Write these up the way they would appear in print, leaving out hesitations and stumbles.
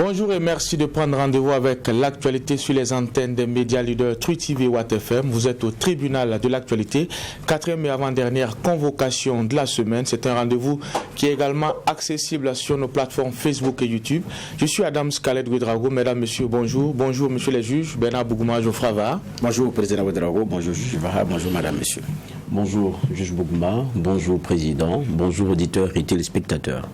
Bonjour et merci de prendre rendez-vous avec l'actualité sur les antennes des médias leaders Truth TV et Watt FM. Vous êtes au tribunal de l'actualité, 4e et avant-dernière convocation de la semaine. C'est un rendez-vous qui est également accessible sur nos plateformes Facebook et YouTube. Je suis Adam Scalet Ouedraogo. Mesdames, Messieurs, bonjour. Bonjour, Monsieur les juges. Bernard Bougouma, Geoffroy Vaha. Bonjour, Président Ouedraogo. Bonjour, Juge Vaha. Bonjour, Madame, Messieurs. Bonjour, Juge Bougouma. Bonjour, Président. Bonjour, auditeurs et téléspectateurs.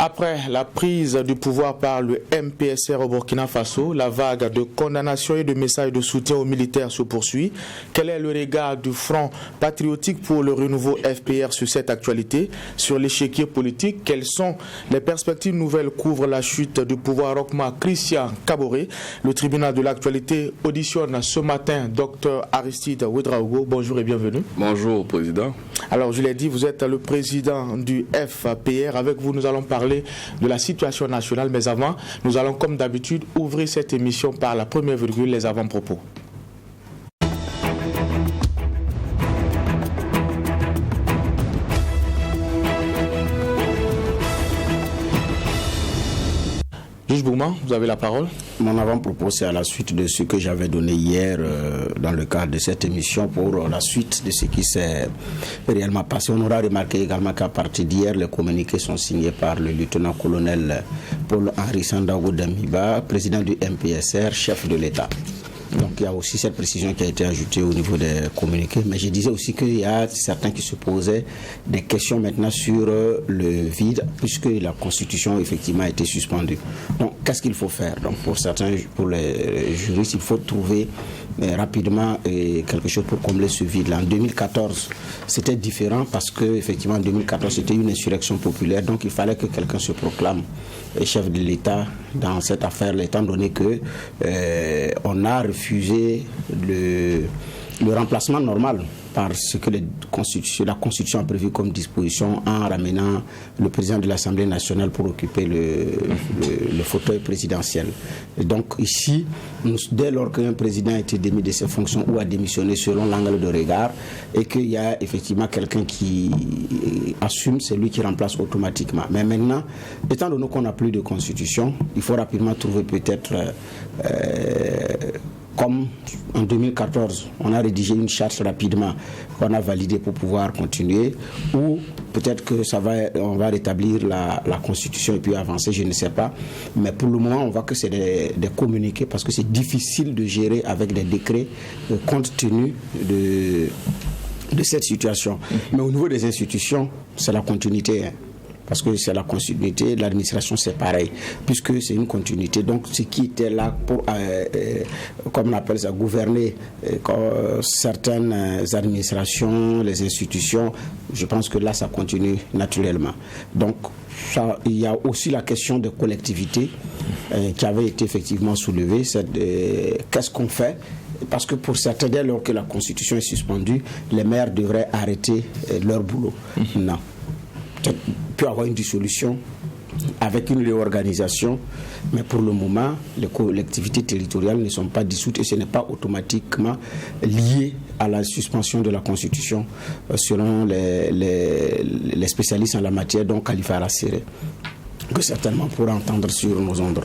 Après la prise du pouvoir par le MPSR au Burkina Faso, la vague de condamnation et de messages de soutien aux militaires se poursuit. Quel est le regard du Front patriotique pour le renouveau FPR sur cette actualité, sur l'échiquier politique? Quelles sont les perspectives nouvelles qu'ouvre la chute du pouvoir Rochma Christian Kaboré? Le tribunal de l'actualité auditionne ce matin Dr Aristide Ouedraogo. Bonjour et bienvenue. Bonjour, Président. Alors, je l'ai dit, vous êtes le président du FPR. Avec vous, nous allons parler de la situation nationale. Mais avant, nous allons, comme d'habitude, ouvrir cette émission par la première virgule, les avant-propos. Juge Bougouma, vous avez la parole. Mon avant-propos, c'est à la suite de ce que j'avais donné hier dans le cadre de cette émission pour la suite de ce qui s'est réellement passé. On aura remarqué également qu'à partir d'hier, les communiqués sont signés par le lieutenant-colonel Paul-Henri Sandaogo Damiba, président du MPSR, chef de l'État. Donc il y a aussi cette précision qui a été ajoutée au niveau des communiqués. Mais je disais aussi qu'il y a certains qui se posaient des questions maintenant sur le vide, puisque la Constitution effectivement a été suspendue. Donc qu'est-ce qu'il faut faire? Donc pour certains, pour les juristes, il faut trouver rapidement quelque chose pour combler ce vide-là. En 2014, c'était différent parce que effectivement en 2014 c'était une insurrection populaire, donc il fallait que quelqu'un se proclame chef de l'État dans cette affaire, étant donné que on a refusé le remplacement normal par ce que la Constitution a prévu comme disposition en ramenant le président de l'Assemblée nationale pour occuper le fauteuil présidentiel. Et donc ici, dès lors qu'un président a été démis de ses fonctions ou a démissionné selon l'angle de regard et qu'il y a effectivement quelqu'un qui assume, c'est lui qui remplace automatiquement. Mais maintenant, étant donné qu'on n'a plus de Constitution, il faut rapidement trouver peut-être comme en 2014, on a rédigé une charte rapidement qu'on a validée pour pouvoir continuer, ou peut-être que on va rétablir la Constitution et puis avancer, je ne sais pas. Mais pour le moment, on voit que c'est des communiqués parce que c'est difficile de gérer avec des décrets compte tenu de cette situation. Mais au niveau des institutions, c'est la continuité. Parce que c'est la continuité, l'administration c'est pareil, puisque c'est une continuité. Donc ce qui était là pour, comme on appelle ça, gouverner certaines administrations, les institutions, je pense que là ça continue naturellement. Donc il y a aussi la question de collectivité qui avait été effectivement soulevée. Qu'est-ce qu'on fait ? Parce que pour certains, dès lors que la Constitution est suspendue, les maires devraient arrêter leur boulot. Non. Il peut y avoir une dissolution avec une réorganisation, mais pour le moment, les collectivités territoriales ne sont pas dissoutes et ce n'est pas automatiquement lié à la suspension de la Constitution selon les spécialistes en la matière, donc Khalifa Rassere, que certainement pourra entendre sur nos ondes.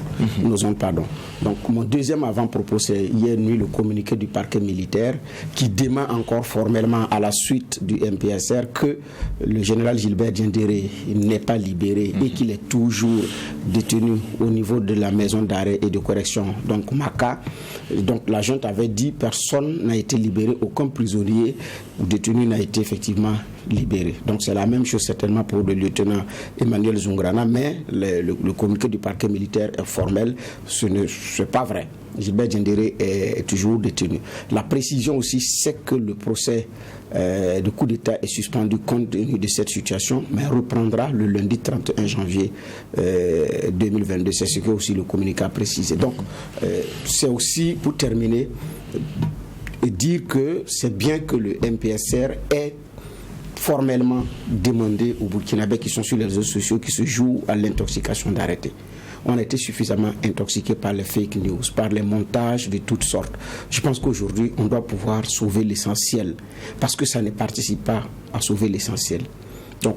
Donc mon deuxième avant-propos, c'est hier nuit le communiqué du parquet militaire qui dément encore formellement à la suite du MPSR que le général Gilbert Diendéré n'est pas libéré et qu'il est toujours détenu au niveau de la maison d'arrêt et de correction, donc MACA. Donc la junte avait dit personne n'a été libéré, aucun prisonnier ou détenu n'a été effectivement libéré. Donc c'est la même chose certainement pour le lieutenant Emmanuel Zungrana, mais le communiqué du parquet militaire est formel, ce n'est pas vrai. Gilbert Diendéré est toujours détenu. La précision aussi, c'est que le procès de coup d'État est suspendu compte tenu de cette situation, mais reprendra le lundi 31 janvier 2022. C'est ce que aussi le communiqué a précisé. Donc, c'est aussi, pour terminer, dire que c'est bien que le MPSR ait formellement demandé aux Burkinabés qui sont sur les réseaux sociaux, qui se jouent à l'intoxication, d'arrêter. On a été suffisamment intoxiqués par les fake news, par les montages de toutes sortes. Je pense qu'aujourd'hui, on doit pouvoir sauver l'essentiel, parce que ça ne participe pas à sauver l'essentiel. Donc,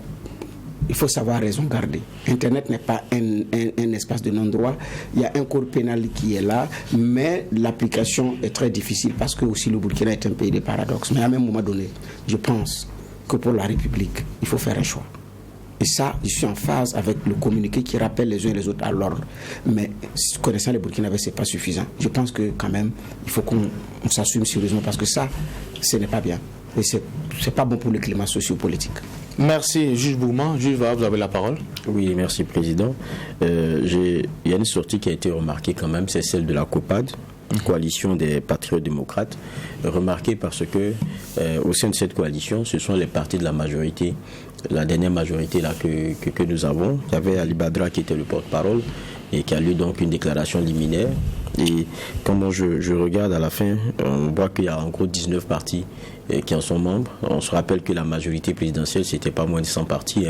il faut savoir raison garder. Internet n'est pas un espace de non-droit. Il y a un code pénal qui est là, mais l'application est très difficile parce que aussi le Burkina est un pays de paradoxes. Mais à un moment donné, je pense que pour la République, il faut faire un choix. Et ça, je suis en phase avec le communiqué qui rappelle les uns et les autres à l'ordre. Mais connaissant les Burkinabés, ce n'est pas suffisant. Je pense que quand même, il faut qu'on s'assume sérieusement parce que ça, ce n'est pas bien. Et ce n'est pas bon pour le climat socio-politique. Merci, Juge Bougman. Juge Vaha, vous avez la parole. Oui, merci, Président. Il y a une sortie qui a été remarquée quand même, c'est celle de la COPAD, coalition des patriotes démocrates, remarquée parce que au sein de cette coalition, ce sont les partis de la majorité, la dernière majorité là que nous avons. Il y avait Ali Badra qui était le porte-parole et qui a lu donc une déclaration liminaire. Et quand je regarde à la fin, on voit qu'il y a en gros 19 partis qui en sont membres. On se rappelle que la majorité présidentielle, c'était pas moins de 100 partis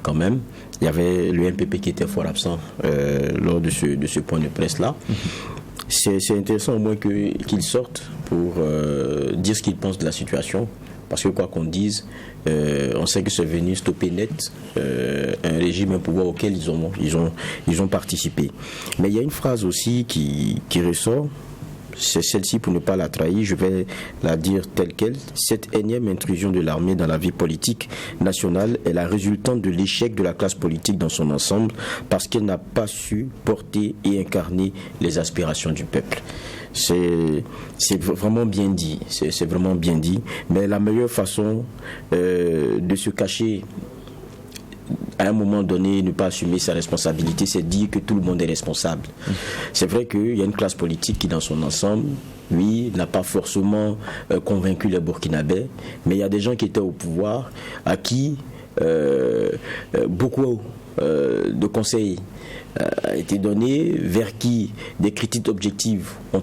quand même. Il y avait le MPP qui était fort absent lors de ce point de presse-là. C'est intéressant au moins qu'ils sortent pour dire ce qu'ils pensent de la situation. Parce que quoi qu'on dise, on sait que c'est venu stopper net un régime, un pouvoir auquel ils ont participé. Mais il y a une phrase aussi qui ressort, c'est celle-ci pour ne pas la trahir, je vais la dire telle qu'elle. Cette énième intrusion de l'armée dans la vie politique nationale est la résultante de l'échec de la classe politique dans son ensemble parce qu'elle n'a pas su porter et incarner les aspirations du peuple. C'est vraiment bien dit, c'est vraiment bien dit, mais la meilleure façon de se cacher à un moment donné, ne pas assumer sa responsabilité, c'est dire que tout le monde est responsable. C'est vrai qu'il y a une classe politique qui, dans son ensemble, oui, n'a pas forcément convaincu les Burkinabés, mais il y a des gens qui étaient au pouvoir à qui beaucoup de conseils a été donné, vers qui des critiques objectives ont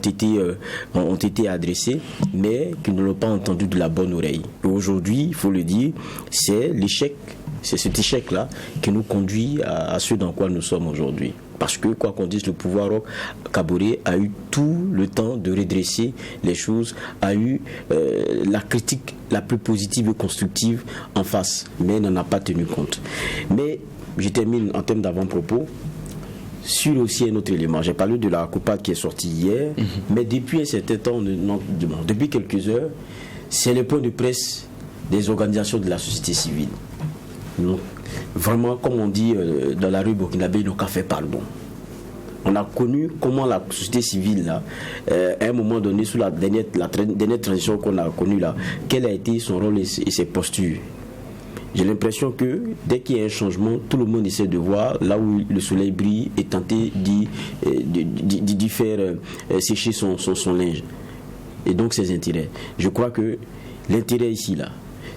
été adressées, mais qui ne l'ont pas entendu de la bonne oreille. Et aujourd'hui, il faut le dire, c'est l'échec, c'est cet échec-là qui nous conduit à ce dans quoi nous sommes aujourd'hui. Parce que, quoi qu'on dise, le pouvoir Kaboré a eu tout le temps de redresser les choses, a eu la critique la plus positive et constructive en face, mais n'en a pas tenu compte. Mais je termine en termes d'avant-propos sur aussi un autre élément. J'ai parlé de la COPAD qui est sortie hier, mais depuis un certain temps, depuis quelques heures, c'est le point de presse des organisations de la société civile. Donc, vraiment, comme on dit dans la rue burkinabé, nos cafés pardon. On a connu comment la société civile, là, à un moment donné, sous la dernière transition qu'on a connue, là, quel a été son rôle et ses postures. J'ai l'impression que dès qu'il y a un changement, tout le monde essaie de voir là où le soleil brille et tenter d'y faire sécher son linge. Et donc ses intérêts. Je crois que l'intérêt ici, là,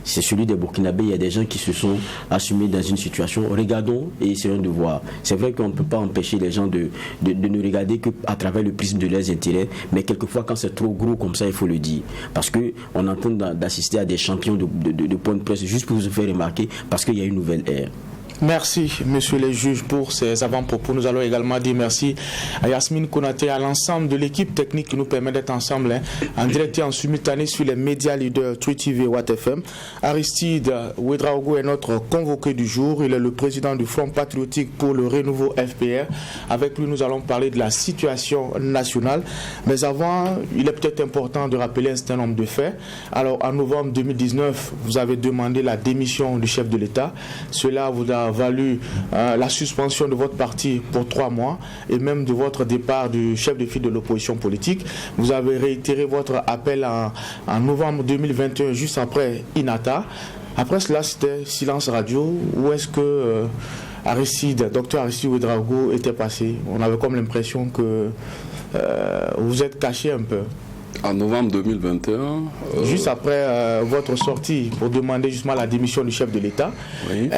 c'est celui des Burkinabés. Il y a des gens qui se sont assumés dans une situation. Regardons et essayons de voir. C'est vrai qu'on ne peut pas empêcher les gens de ne regarder qu'à travers le prisme de leurs intérêts, mais quelquefois quand c'est trop gros comme ça, il faut le dire. Parce qu'on est en train d'assister à des champions de points de presse juste pour vous faire remarquer, parce qu'il y a une nouvelle ère. Merci, messieurs les juges, pour ces avant-propos. Nous allons également dire merci à Yasmine Konaté, à l'ensemble de l'équipe technique qui nous permet d'être ensemble en direct et en simultané sur les médias leaders Twi TV et Watt FM. Aristide Ouedraogo est notre convoqué du jour. Il est le président du Front patriotique pour le renouveau FPR. Avec lui, nous allons parler de la situation nationale. Mais avant, il est peut-être important de rappeler un certain nombre de faits. Alors, en novembre 2019, vous avez demandé la démission du chef de l'État. Cela vous a valu la suspension de votre parti pour 3 mois et même de votre départ du chef de file de l'opposition politique. Vous avez réitéré votre appel en novembre 2021, juste après Inata. Après cela, c'était silence radio. Où est-ce que Dr Aristide Ouedraogo était passé? On avait comme l'impression que vous êtes caché un peu. En novembre 2021... Juste après votre sortie pour demander justement la démission du chef de l'État, oui.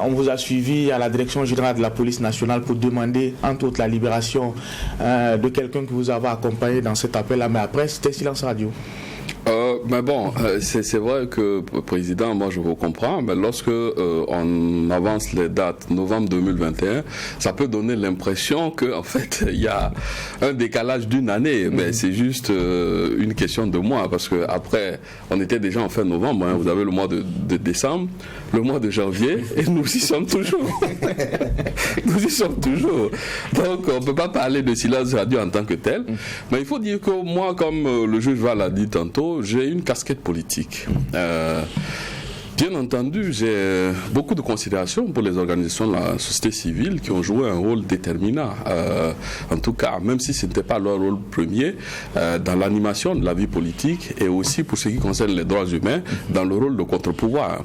On vous a suivi à la direction générale de la police nationale pour demander entre autres la libération de quelqu'un que vous avez accompagné dans cet appel-là, mais après c'était silence radio. Mais bon, c'est vrai que, Président, moi je vous comprends, mais lorsque on avance les dates novembre 2021, ça peut donner l'impression qu'en fait, il y a un décalage d'une année, mais c'est juste une question de mois, parce que après, on était déjà en fin novembre, hein, vous avez le mois de décembre, le mois de janvier, et nous y sommes toujours. Nous y sommes toujours. Donc, on ne peut pas parler de silence radio en tant que tel, mais il faut dire que moi, comme le juge Val l'a dit tantôt, j'ai une casquette politique. Bien entendu, j'ai beaucoup de considération pour les organisations de la société civile qui ont joué un rôle déterminant, en tout cas, même si ce n'était pas leur rôle premier, dans l'animation de la vie politique et aussi pour ce qui concerne les droits humains, dans le rôle de contre-pouvoir.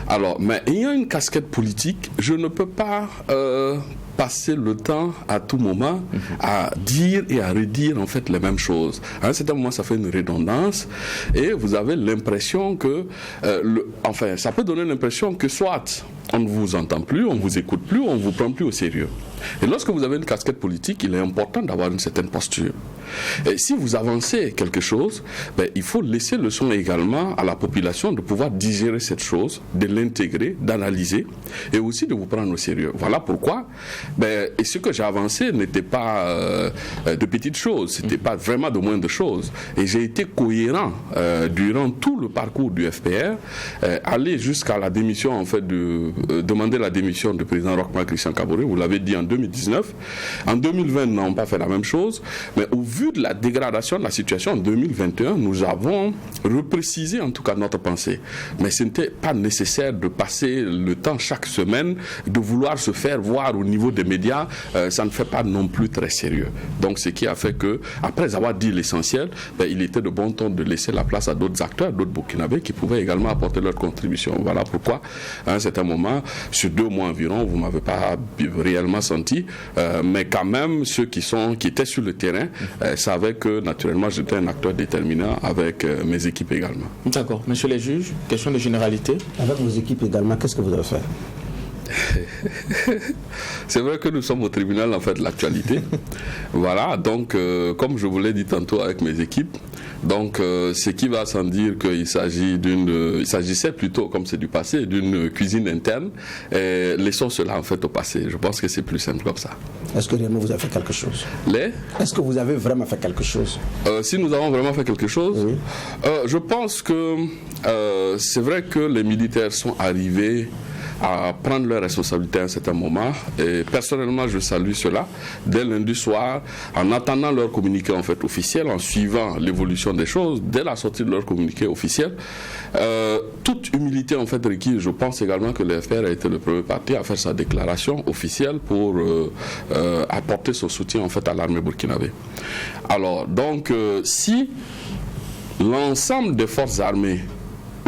Alors, mais ayant une casquette politique, je ne peux pas passer le temps à tout moment à dire et à redire en fait les mêmes choses. À un certain moment, ça fait une redondance et vous avez l'impression que, enfin, ça peut donner l'impression que soit on ne vous entend plus, on ne vous écoute plus, on ne vous prend plus au sérieux. Et lorsque vous avez une casquette politique, il est important d'avoir une certaine posture. Et si vous avancez quelque chose, ben, il faut laisser le soin également à la population de pouvoir digérer cette chose, de l'intégrer, d'analyser et aussi de vous prendre au sérieux. Voilà pourquoi, ben, et ce que j'ai avancé n'était pas de petites choses, c'était pas vraiment de moindres choses. Et j'ai été cohérent durant tout le parcours du FPR, aller jusqu'à la démission, en fait, demander la démission du président Roch-Marc Christian Kaboré, vous l'avez dit en 2019. En 2020, nous n'avons pas fait la même chose, mais au vu de la dégradation de la situation en 2021, nous avons reprécisé en tout cas notre pensée. Mais ce n'était pas nécessaire de passer le temps chaque semaine de vouloir se faire voir au niveau des médias, ça ne fait pas non plus très sérieux. Donc ce qui a fait que, après avoir dit l'essentiel, ben, il était de bon ton de laisser la place à d'autres acteurs, d'autres Burkinabés qui pouvaient également apporter leur contribution. Voilà pourquoi, à un certain moment, sur 2 mois environ, vous ne m'avez pas réellement senti, mais quand même, ceux qui étaient sur le terrain savaient que, naturellement, j'étais un acteur déterminant avec mes équipes également. D'accord. Monsieur les juges, question de généralité. Avec vos équipes également, qu'est-ce que vous avez fait? C'est vrai que nous sommes au tribunal en fait de l'actualité. Voilà, donc comme je vous l'ai dit tantôt avec mes équipes, donc ce qui va sans dire qu'il s'agissait plutôt, comme c'est du passé, d'une cuisine interne. Et laissons cela en fait au passé. Je pense que c'est plus simple comme ça. Est-ce que réellement vous avez fait quelque chose? Est-ce que vous avez vraiment fait quelque chose? Si nous avons vraiment fait quelque chose, oui. Je pense que c'est vrai que les militaires sont arrivés à prendre leurs responsabilités à un certain moment. Et personnellement, je salue cela. Dès lundi soir, en attendant leur communiqué en fait officiel, en suivant l'évolution des choses, dès la sortie de leur communiqué officiel, toute humilité en fait requise. Je pense également que le FPR a été le premier parti à faire sa déclaration officielle pour apporter son soutien en fait à l'armée burkinabé. Alors, donc, si l'ensemble des forces armées,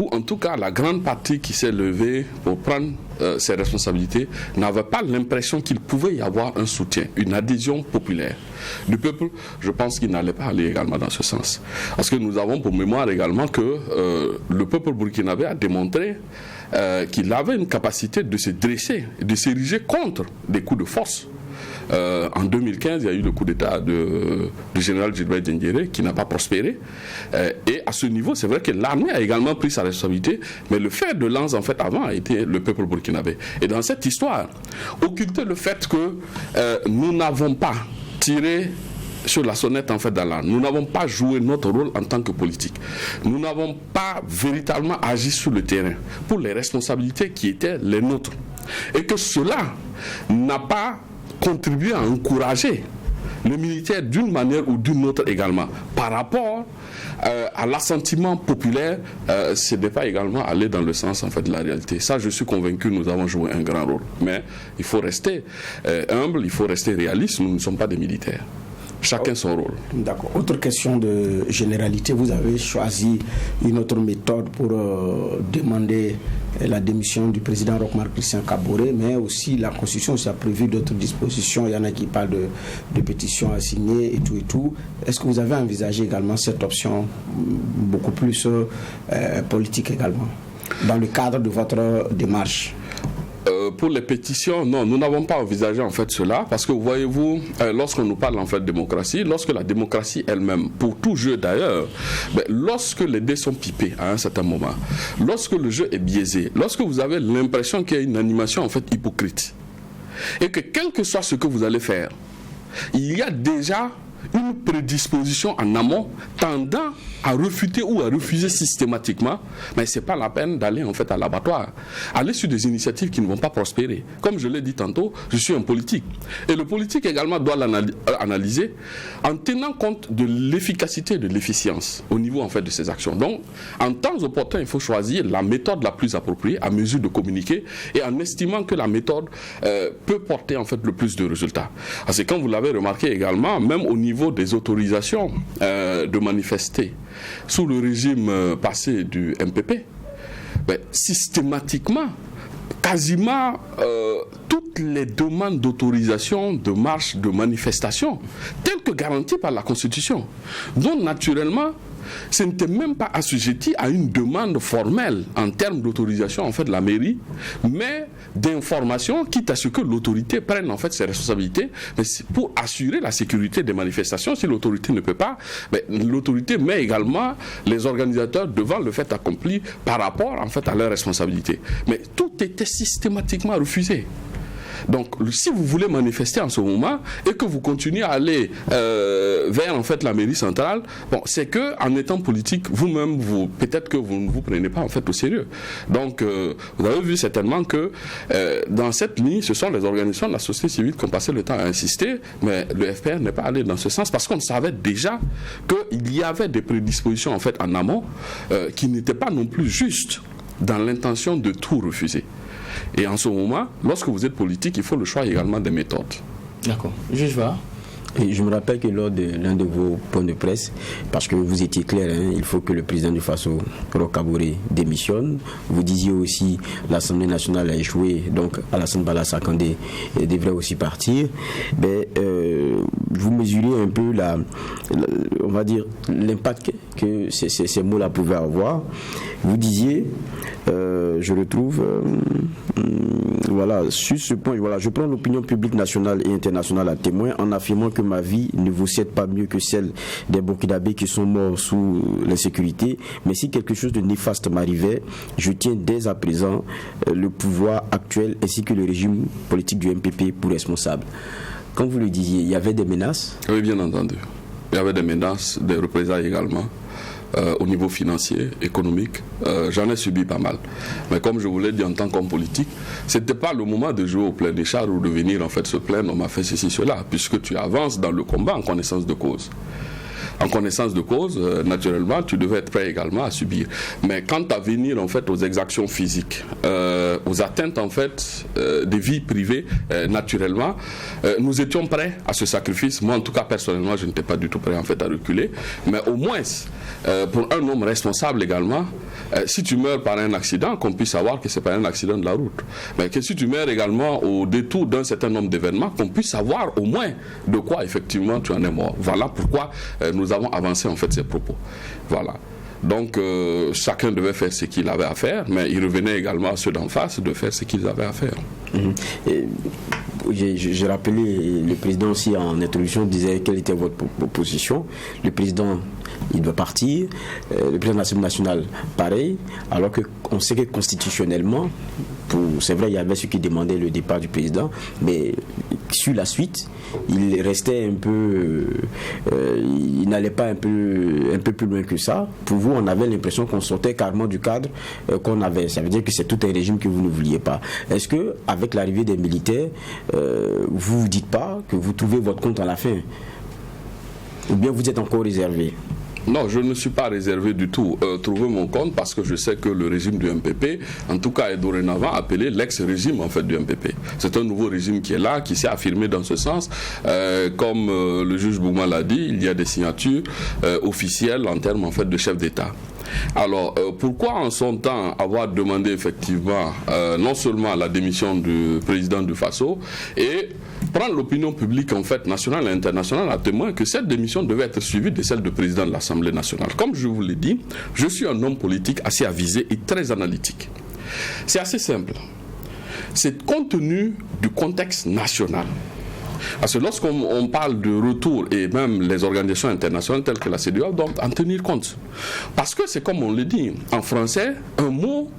ou en tout cas la grande partie qui s'est levée pour prendre ses responsabilités, n'avait pas l'impression qu'il pouvait y avoir un soutien, une adhésion populaire du peuple, je pense qu'il n'allait pas aller également dans ce sens. Parce que nous avons pour mémoire également que le peuple burkinabé a démontré qu'il avait une capacité de se dresser, de s'ériger contre des coups de force. En 2015, il y a eu le coup d'État du général Gilbert Diendéré qui n'a pas prospéré. Et à ce niveau, c'est vrai que l'armée a également pris sa responsabilité, mais le fer de lance en fait avant a été le peuple burkinabé. Et dans cette histoire, occulter le fait que nous n'avons pas tiré sur la sonnette en fait d'alarme. Nous n'avons pas joué notre rôle en tant que politique. Nous n'avons pas véritablement agi sur le terrain pour les responsabilités qui étaient les nôtres. Et que cela n'a pas contribué à encourager le militaire d'une manière ou d'une autre également. Par rapport à l'assentiment populaire, ce n'est pas également aller dans le sens en fait de la réalité. Ça, je suis convaincu, nous avons joué un grand rôle. Mais il faut rester humble, il faut rester réaliste, nous ne sommes pas des militaires. Chacun son rôle. D'accord. Autre question de généralité, vous avez choisi une autre méthode pour demander la démission du président Roch-Marc Christian Kaboré, mais aussi la Constitution, ça a prévu d'autres dispositions. Il y en a qui parlent de pétitions à signer et tout. Est-ce que vous avez envisagé également cette option beaucoup plus politique également, dans le cadre de votre démarche? pour les pétitions, non, nous n'avons pas envisagé en fait cela, parce que voyez-vous, lorsqu'on nous parle en fait de démocratie, lorsque la démocratie elle-même, pour tout jeu d'ailleurs, lorsque les dés sont pipés à un certain moment, lorsque le jeu est biaisé, lorsque vous avez l'impression qu'il y a une animation en fait hypocrite, et que quel que soit ce que vous allez faire, il y a déjà une prédisposition en amont tendant à refuter ou à refuser systématiquement, mais ce n'est pas la peine d'aller en fait à l'abattoir. Aller sur des initiatives qui ne vont pas prospérer. Comme je l'ai dit tantôt, je suis un politique. Et le politique également doit l'analyser en tenant compte de l'efficacité et de l'efficience au niveau en fait de ses actions. Donc, en temps opportun, il faut choisir la méthode la plus appropriée à mesure de communiquer et en estimant que la méthode peut porter en fait le plus de résultats. Parce que quand vous l'avez remarqué également, même au niveau des autorisations de manifester sous le régime passé du MPP, systématiquement, quasiment toutes les demandes d'autorisation de marche, de manifestation, telles que garanties par la Constitution, dont naturellement, ce n'était même pas assujetti à une demande formelle en termes d'autorisation en fait de la mairie, mais d'information, quitte à ce que l'autorité prenne en fait ses responsabilités, mais pour assurer la sécurité des manifestations. Si l'autorité ne peut pas, l'autorité met également les organisateurs devant le fait accompli par rapport en fait à leurs responsabilités. Mais tout était systématiquement refusé. Donc, si vous voulez manifester en ce moment et que vous continuez à aller vers en fait la mairie centrale, c'est que en étant politique, vous-même, peut-être que vous ne vous prenez pas en fait au sérieux. Donc, vous avez vu certainement que dans cette ligne, ce sont les organisations de la société civile qui ont passé le temps à insister, mais le FPR n'est pas allé dans ce sens parce qu'on savait déjà qu'il y avait des prédispositions en fait en amont qui n'étaient pas non plus justes dans l'intention de tout refuser. Et en ce moment, lorsque vous êtes politique, il faut le choix également des méthodes. D'accord. Juge Va. Et je me rappelle que lors de l'un de vos points de presse, parce que vous étiez clair, il faut que le président du Faso, Roch Kaboré, démissionne. Vous disiez aussi l'Assemblée nationale a échoué, donc Alassane Bala Sakandé devrait aussi partir. Vous mesurez un peu on va dire, l'impact que ces mots-là pouvaient avoir. Vous disiez, je retrouve, sur ce point, je prends l'opinion publique nationale et internationale à témoin en affirmant que ma vie ne vaut certes pas mieux que celle des Burkinabés qui sont morts sous l'insécurité, mais si quelque chose de néfaste m'arrivait, je tiens dès à présent le pouvoir actuel ainsi que le régime politique du MPP pour responsable. Comme vous le disiez, il y avait des menaces? Oui, bien entendu. Il y avait des menaces, des représailles également. Au niveau financier, économique, j'en ai subi pas mal. Mais comme je vous l'ai dit en tant qu'homme politique, c'était pas le moment de jouer au plein des chars ou de venir en fait se plaindre, on m'a fait ceci, cela, puisque tu avances dans le combat en connaissance de cause. En connaissance de cause, naturellement, tu devais être prêt également à subir. Mais quant à venir en fait aux exactions physiques, aux atteintes en fait des vies privées, naturellement, nous étions prêts à ce sacrifice. Moi, en tout cas, personnellement, je n'étais pas du tout prêt en fait à reculer. Mais au moins, pour un homme responsable également, si tu meurs par un accident, qu'on puisse savoir que c'est pas un accident de la route. Mais que si tu meurs également au détour d'un certain nombre d'événements, qu'on puisse savoir au moins de quoi effectivement tu en es mort. Voilà pourquoi nous avons avancé en fait ces propos. Voilà. Donc chacun devait faire ce qu'il avait à faire, mais il revenait également à ceux d'en face de faire ce qu'ils avaient à faire. J'ai rappelé, le président aussi en introduction disait quelle était votre position. Le président, il doit partir. Le président de l'Assemblée nationale, pareil. Alors qu'on sait que constitutionnellement, c'est vrai, il y avait ceux qui demandaient le départ du président, mais sur la suite, il restait un peu, il n'allait pas un peu plus loin que ça. Pour vous, on avait l'impression qu'on sortait carrément du cadre qu'on avait. Ça veut dire que c'est tout un régime que vous ne vouliez pas. Est-ce que, avec l'arrivée des militaires, vous vous dites pas que vous trouvez votre compte à la fin, ou bien vous êtes encore réservé? Non, je ne suis pas réservé du tout. Trouver mon compte parce que je sais que le régime du MPP, en tout cas, est dorénavant appelé l'ex-régime en fait du MPP. C'est un nouveau régime qui est là, qui s'est affirmé dans ce sens. Comme le juge Bouma l'a dit, il y a des signatures officielles en termes en fait de chef d'État. Alors, pourquoi en son temps avoir demandé effectivement non seulement la démission du président du Faso et prendre l'opinion publique en fait nationale et internationale à témoin que cette démission devait être suivie de celle du président de l'Assemblée nationale. Comme je vous l'ai dit, je suis un homme politique assez avisé et très analytique. C'est assez simple. c'est compte tenu du contexte national. Parce que lorsqu'on parle de retour, et même les organisations internationales telles que la CEDEAO doivent en tenir compte. Parce que c'est comme on le dit, en français, un mot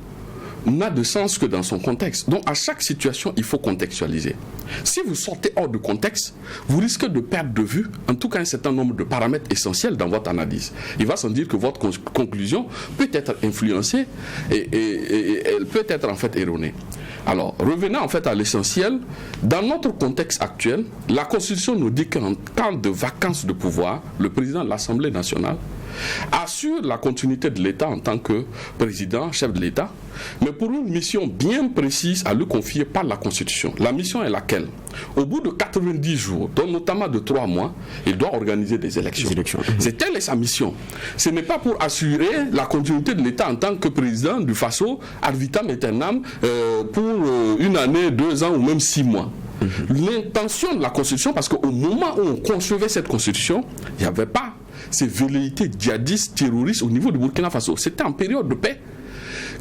n'a de sens que dans son contexte. Donc à chaque situation, il faut contextualiser. Si vous sortez hors de contexte, vous risquez de perdre de vue, en tout cas un certain nombre de paramètres essentiels dans votre analyse. Il va sans dire que votre conclusion peut être influencée et elle peut être en fait erronée. Alors, revenons en fait à l'essentiel. Dans notre contexte actuel, la Constitution nous dit qu'en cas de vacance de pouvoir, le président de l'Assemblée nationale assure la continuité de l'État en tant que président, chef de l'État, mais pour une mission bien précise à lui confier par la Constitution. La mission est laquelle? Au bout de 90 jours, dont notamment de 3 mois, il doit organiser des élections. C'est telle est sa mission. Ce n'est pas pour assurer la continuité de l'État en tant que président du Faso, ad vitam aeternam, pour une année, 2 ans ou même 6 mois. L'intention de la Constitution, parce qu'au moment où on concevait cette Constitution, il n'y avait pas ces velléités djihadistes, terroristes au niveau du Burkina Faso. C'était en période de paix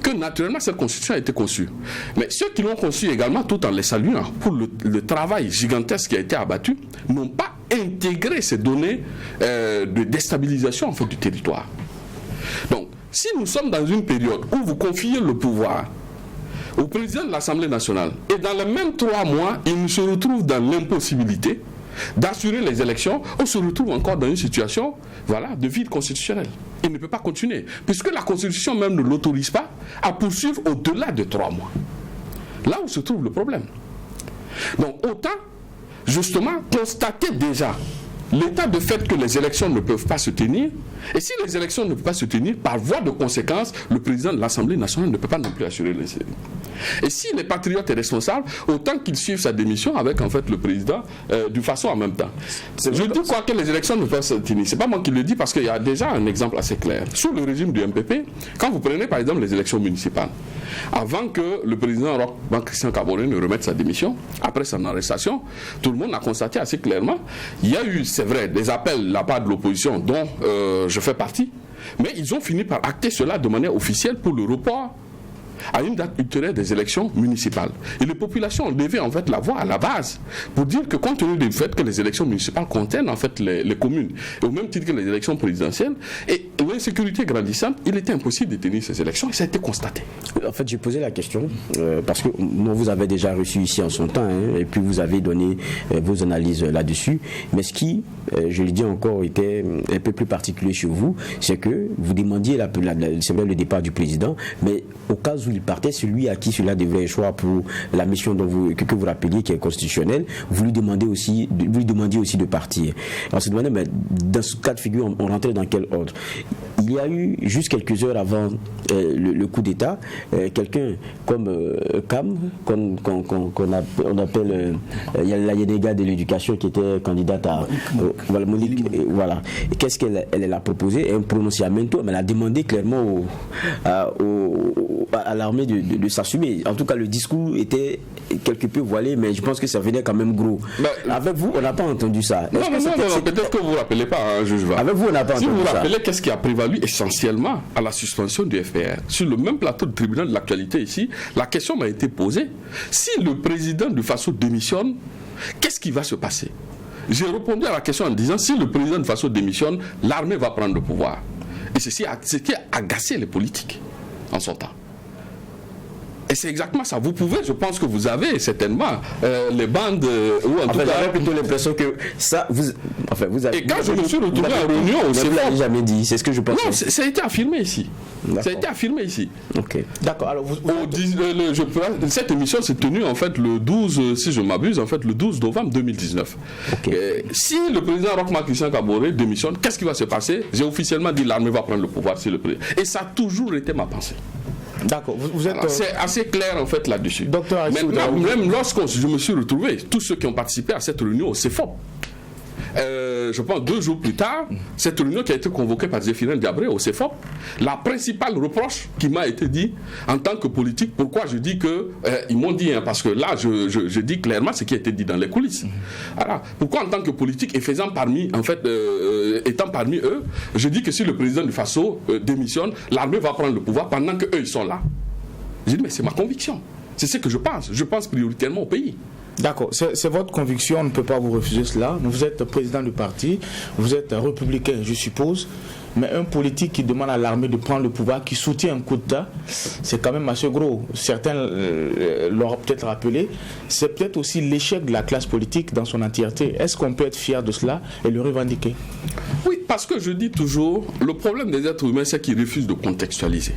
que naturellement cette constitution a été conçue. Mais ceux qui l'ont conçue également, tout en les saluant pour le travail gigantesque qui a été abattu, n'ont pas intégré ces données de déstabilisation en fait, du territoire. Donc, si nous sommes dans une période où vous confiez le pouvoir au président de l'Assemblée nationale et dans les mêmes 3 mois, il se retrouve dans l'impossibilité d'assurer les élections, on se retrouve encore dans une situation de vide constitutionnel. Il ne peut pas continuer, puisque la Constitution même ne l'autorise pas à poursuivre au-delà de 3 mois. Là où se trouve le problème. Donc autant, justement, constater déjà l'état de fait que les élections ne peuvent pas se tenir, et si les élections ne peuvent pas se tenir, par voie de conséquence, le président de l'Assemblée nationale ne peut pas non plus assurer les élections. Et si les patriotes est responsable, autant qu'il suive sa démission avec en fait le président du Faso en même temps. Je dis quoi que les élections ne peuvent se tenir. C'est pas moi qui le dis parce qu'il y a déjà un exemple assez clair. Sous le régime du MPP, quand vous prenez par exemple les élections municipales, avant que le président Roch-Marc-Christian Kaboré ne remette sa démission, après son arrestation, tout le monde a constaté assez clairement, il y a eu, c'est vrai, des appels de la part de l'opposition dont je fais partie, mais ils ont fini par acter cela de manière officielle pour le report à une date ultérieure des élections municipales. Et les populations ont levé en fait la voix à la base pour dire que compte tenu du fait que les élections municipales contiennent en fait les communes, et au même titre que les élections présidentielles, et l'insécurité grandissante, il était impossible de tenir ces élections et ça a été constaté. En fait, j'ai posé la question parce que vous avez déjà reçu ici en son temps et puis vous avez donné vos analyses là-dessus. Mais ce qui, je le dis encore, était un peu plus particulier chez vous, c'est que vous demandiez c'est vrai, le départ du président, mais au cas où il partait, celui à qui cela devrait échouer pour la mission que vous rappeliez, qui est constitutionnelle, vous lui demandiez aussi de partir. On se demandait, mais dans ce cas de figure, on rentrait dans quel ordre? Il y a eu, juste quelques heures avant le coup d'État, quelqu'un comme Cam, qu'on appelle la Yénéga de l'éducation, qui était candidate à Monique, voilà. Qu'est-ce qu'elle a proposé? Un prononciamento, mais elle a demandé clairement à l'armée de s'assumer. En tout cas, le discours était quelque peu voilé, mais je pense que ça venait quand même gros. Avec vous, on n'a pas entendu ça. Non, peut-être que vous ne vous rappelez pas, hein, juge Var. Avec vous, on n'a pas entendu ça. Si vous vous rappelez, qu'est-ce qui a prévalu essentiellement à la suspension du FPR? Sur le même plateau du tribunal de l'actualité ici, la question m'a été posée. Si le président du Faso démissionne, qu'est-ce qui va se passer? J'ai répondu à la question en disant, si le président du Faso démissionne, l'armée va prendre le pouvoir. Et c'est ce qui a agacé les politiques en son temps. Et c'est exactement ça. Vous pouvez, je pense que vous avez certainement les bandes ou en tout cas. J'avais plutôt l'impression que ça, vous avez. Et quand je me suis retrouvé en réunion, vous ne l'avez jamais dit. C'est ce que je pense. Non, ça a été affirmé ici. Ça a été affirmé ici. Ok. D'accord. Alors, cette émission s'est tenue en fait le 12, si je m'abuse, en fait le 12 novembre 2019. Okay. Si le président Roch-Marc-Christian Kaboré démissionne, qu'est-ce qui va se passer? J'ai officiellement dit l'armée va prendre le pouvoir si le président. Et ça a toujours été ma pensée. D'accord. C'est assez clair en fait là-dessus. Docteur Maintenant, même lorsque je me suis retrouvé, tous ceux qui ont participé à cette réunion au CEFOP, je pense 2 jours plus tard, cette réunion qui a été convoquée par Zéphirin Diabré au CEFOP, la principale reproche qui m'a été dit en tant que politique, pourquoi je dis que, ils m'ont dit, hein, parce que là je dis clairement ce qui a été dit dans les coulisses. Alors, pourquoi en tant que politique et étant parmi eux, je dis que si le président du Faso démissionne, l'armée va prendre le pouvoir pendant qu'eux ils sont là. J'ai dit mais c'est ma conviction. C'est ce que je pense. Je pense prioritairement au pays. D'accord, c'est votre conviction, on ne peut pas vous refuser cela. Vous êtes président du parti, vous êtes républicain, je suppose, mais un politique qui demande à l'armée de prendre le pouvoir, qui soutient un coup d'État, c'est quand même assez gros. Certains l'auront peut-être rappelé. C'est peut-être aussi l'échec de la classe politique dans son entièreté. Est-ce qu'on peut être fier de cela et le revendiquer? Oui, parce que je dis toujours, le problème des êtres humains, c'est qu'ils refusent de contextualiser.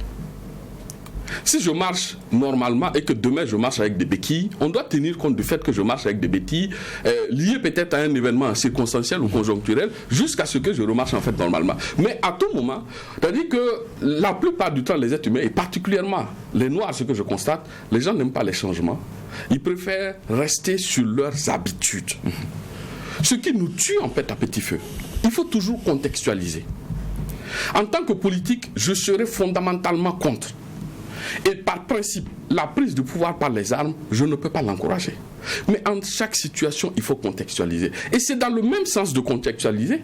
Si je marche normalement et que demain je marche avec des béquilles, on doit tenir compte du fait que je marche avec des béquilles liées peut-être à un événement circonstanciel ou conjoncturel jusqu'à ce que je remarche en fait normalement. Mais à tout moment, c'est-à-dire que la plupart du temps les êtres humains, et particulièrement les Noirs, ce que je constate, les gens n'aiment pas les changements. Ils préfèrent rester sur leurs habitudes. Ce qui nous tue en fait à petit feu. Il faut toujours contextualiser. En tant que politique, je serai fondamentalement contre. Et par principe, la prise de pouvoir par les armes, je ne peux pas l'encourager. Mais en chaque situation, il faut contextualiser. Et c'est dans le même sens de contextualiser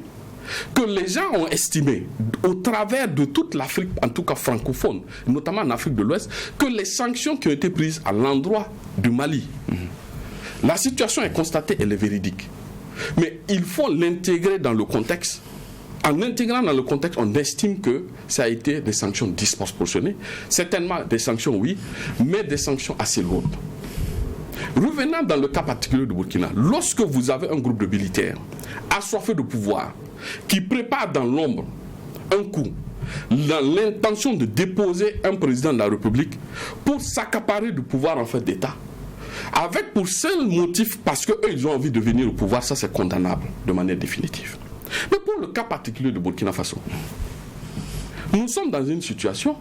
que les gens ont estimé, au travers de toute l'Afrique, en tout cas francophone, notamment en Afrique de l'Ouest, que les sanctions qui ont été prises à l'endroit du Mali, la situation est constatée, elle est véridique. Mais il faut l'intégrer dans le contexte. En intégrant dans le contexte, on estime que ça a été des sanctions disproportionnées. Certainement des sanctions, oui, mais des sanctions assez lourdes. Revenant dans le cas particulier du Burkina, lorsque vous avez un groupe de militaires assoiffés de pouvoir, qui prépare dans l'ombre un coup, dans l'intention de déposer un président de la République pour s'accaparer du pouvoir en fait d'État, avec pour seul motif, parce qu'eux ils ont envie de venir au pouvoir, ça c'est condamnable de manière définitive. Mais pour le cas particulier de Burkina Faso, nous sommes dans une situation,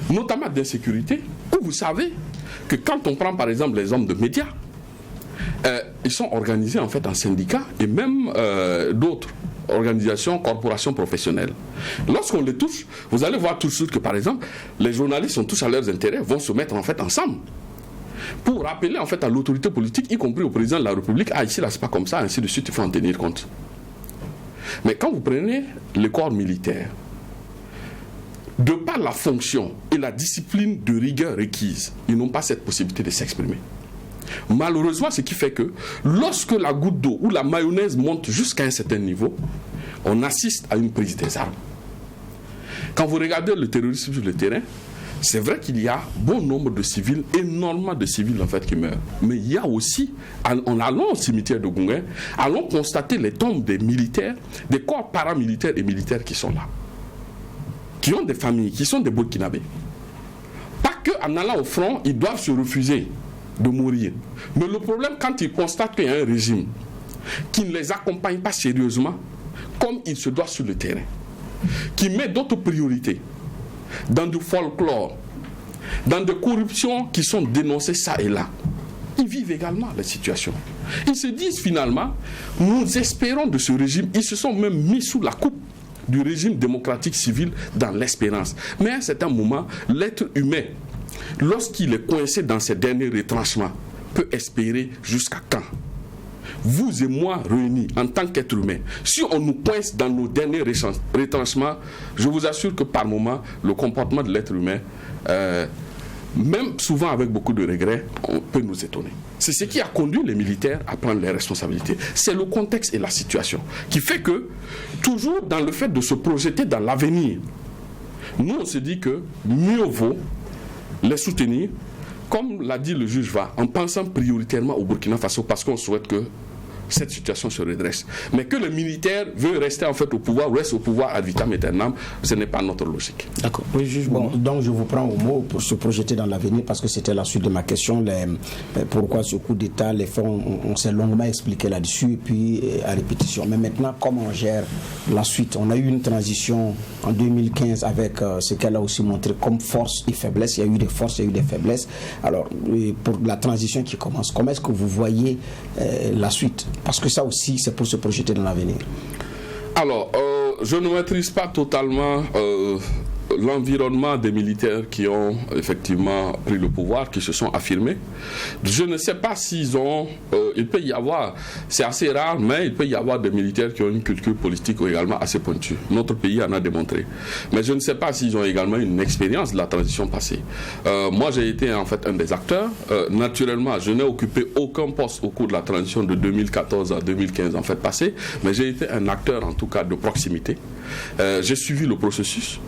notamment d'insécurité, où vous savez que quand on prend par exemple les hommes de médias, ils sont organisés en fait en syndicats et même d'autres organisations, corporations professionnelles. Lorsqu'on les touche, vous allez voir tout de suite que par exemple, les journalistes sont tous à leurs intérêts, vont se mettre en fait ensemble pour rappeler en fait à l'autorité politique, y compris au président de la République, ah ici là c'est pas comme ça, ainsi de suite, il faut en tenir compte. Mais quand vous prenez les corps militaires, de par la fonction et la discipline de rigueur requise, ils n'ont pas cette possibilité de s'exprimer. Malheureusement, ce qui fait que lorsque la goutte d'eau ou la mayonnaise monte jusqu'à un certain niveau, on assiste à une prise des armes. Quand vous regardez le terrorisme sur le terrain, c'est vrai qu'il y a bon nombre de civils, énormément de civils en fait qui meurent. Mais il y a aussi, en allant au cimetière de Gounguin, allons constater les tombes des militaires, des corps paramilitaires et militaires qui sont là, qui ont des familles, qui sont des Burkinabés. Pas qu'en allant au front, ils doivent se refuser de mourir. Mais le problème, quand ils constatent qu'il y a un régime qui ne les accompagne pas sérieusement, comme il se doit sur le terrain, qui met d'autres priorités, dans du folklore, dans des corruptions qui sont dénoncées ça et là, ils vivent également la situation. Ils se disent finalement, nous espérons de ce régime, ils se sont même mis sous la coupe du régime démocratique civil dans l'espérance. Mais à un certain moment, l'être humain, lorsqu'il est coincé dans ses derniers retranchements, peut espérer jusqu'à quand? Vous et moi réunis en tant qu'être humain, si on nous coince dans nos derniers retranchements, je vous assure que par moment, le comportement de l'être humain, même souvent avec beaucoup de regrets, on peut nous étonner. C'est ce qui a conduit les militaires à prendre les responsabilités. C'est le contexte et la situation qui fait que, toujours dans le fait de se projeter dans l'avenir, nous on se dit que mieux vaut les soutenir, comme l'a dit le juge Va, en pensant prioritairement au Burkina Faso, parce qu'on souhaite que cette situation se redresse. Mais que le militaire veut rester en fait au pouvoir, reste au pouvoir ad vitam aeternam, ce n'est pas notre logique. D'accord. Oui, juge. Bon, donc je vous prends au mot pour se projeter dans l'avenir, parce que c'était la suite de ma question. Pourquoi ce coup d'État, les faits, on s'est longuement expliqué là-dessus, et puis à répétition. Mais maintenant, comment on gère la suite? On a eu une transition en 2015 avec ce qu'elle a aussi montré comme force et faiblesse. Il y a eu des forces, il y a eu des faiblesses. Alors, pour la transition qui commence, comment est-ce que vous voyez la suite? Parce que ça aussi, c'est pour se projeter dans l'avenir. Alors, je ne maîtrise pas totalement l'environnement des militaires qui ont effectivement pris le pouvoir, qui se sont affirmés. Je ne sais pas s'ils ont... il peut y avoir, c'est assez rare, mais il peut y avoir des militaires qui ont une culture politique également assez pointue. Notre pays en a démontré. Mais je ne sais pas s'ils ont également une expérience de la transition passée. Moi, j'ai été en fait un des acteurs. Naturellement, je n'ai occupé aucun poste au cours de la transition de 2014 à 2015 en fait passé, mais j'ai été un acteur en tout cas de proximité. J'ai suivi le processus.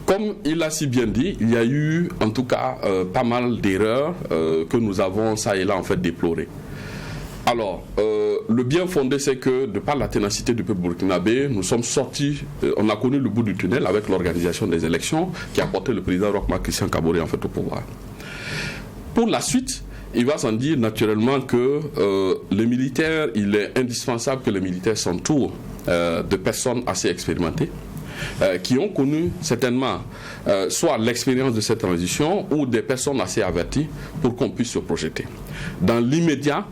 Comme il l'a si bien dit, il y a eu en tout cas pas mal d'erreurs que nous avons ça et là en fait déplorées. Alors, le bien fondé, c'est que de par la ténacité du peuple burkinabé, nous sommes sortis, on a connu le bout du tunnel avec l'organisation des élections qui a porté le président Roch Marc Christian Kaboré en fait au pouvoir. Pour la suite, il va sans dire naturellement que les militaires, il est indispensable que les militaires s'entourent de personnes assez expérimentées, qui ont connu certainement soit l'expérience de cette transition ou des personnes assez averties pour qu'on puisse se projeter. Dans l'immédiat,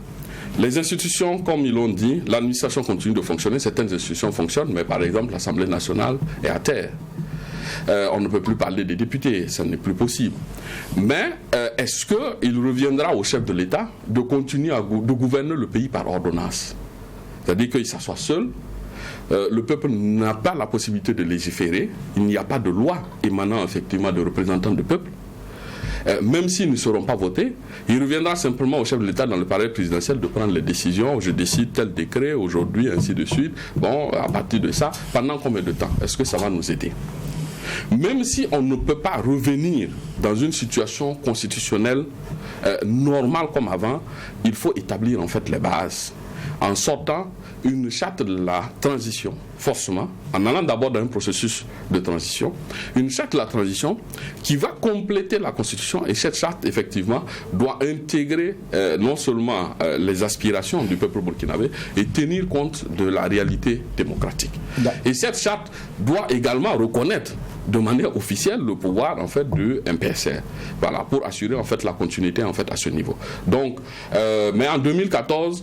les institutions, comme ils l'ont dit, l'administration continue de fonctionner, certaines institutions fonctionnent, mais par exemple l'Assemblée nationale est à terre. On ne peut plus parler des députés, ça n'est plus possible. Mais est-ce qu'il reviendra au chef de l'État de continuer de gouverner le pays par ordonnance? C'est-à-dire qu'il s'assoit seul. Le peuple n'a pas la possibilité de légiférer. Il n'y a pas de loi émanant effectivement de représentants du peuple. Même s'ils ne seront pas votés, il reviendra simplement au chef de l'État dans le palais présidentiel de prendre les décisions. Je décide tel décret aujourd'hui, ainsi de suite. Bon, à partir de ça, pendant combien de temps? Est-ce que ça va nous aider? Même si on ne peut pas revenir dans une situation constitutionnelle normale comme avant, il faut établir en fait les bases en sortant une charte de la transition, forcément, en allant d'abord dans un processus de transition, une charte de la transition qui va compléter la Constitution, et cette charte, effectivement, doit intégrer non seulement les aspirations du peuple burkinabé et tenir compte de la réalité démocratique. Et cette charte doit également reconnaître de manière officielle le pouvoir en fait du MPSR, voilà, pour assurer en fait la continuité en fait à ce niveau. Donc, mais en 2014,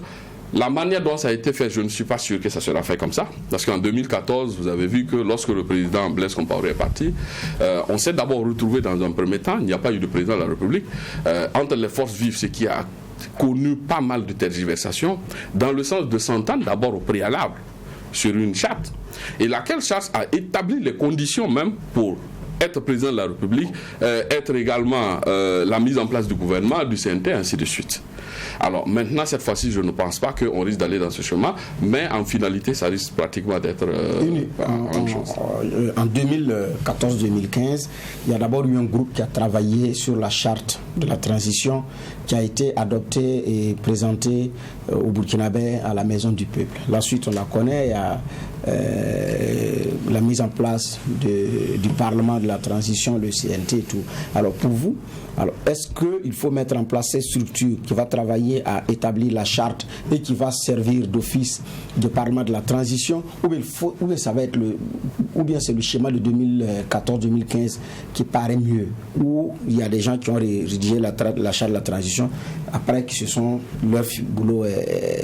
la manière dont ça a été fait, je ne suis pas sûr que ça sera fait comme ça. Parce qu'en 2014, vous avez vu que lorsque le président Blaise Compaoré est parti, on s'est d'abord retrouvé dans un premier temps, il n'y a pas eu de président de la République, entre les forces vives, ce qui a connu pas mal de tergiversations, dans le sens de s'entendre d'abord au préalable sur une charte, et laquelle charte a établi les conditions même pour être président de la République, être également la mise en place du gouvernement, du CNT, ainsi de suite. Alors maintenant, cette fois-ci, je ne pense pas qu'on risque d'aller dans ce chemin, mais en finalité, ça risque pratiquement d'être la même chose. En 2014-2015, il y a d'abord eu un groupe qui a travaillé sur la charte de la transition qui a été adoptée et présentée au Burkinabé à la Maison du Peuple. La suite, on la connaît, il y a la mise en place du Parlement de la transition, le CNT et tout. Alors pour vous, est-ce qu'il faut mettre en place cette structure qui va travailler à établir la charte et qui va servir d'office de Parlement de la transition, ou bien ça va être ou bien c'est le schéma de 2014-2015 qui paraît mieux, où il y a des gens qui ont rédigé la charte de la transition après que leur boulot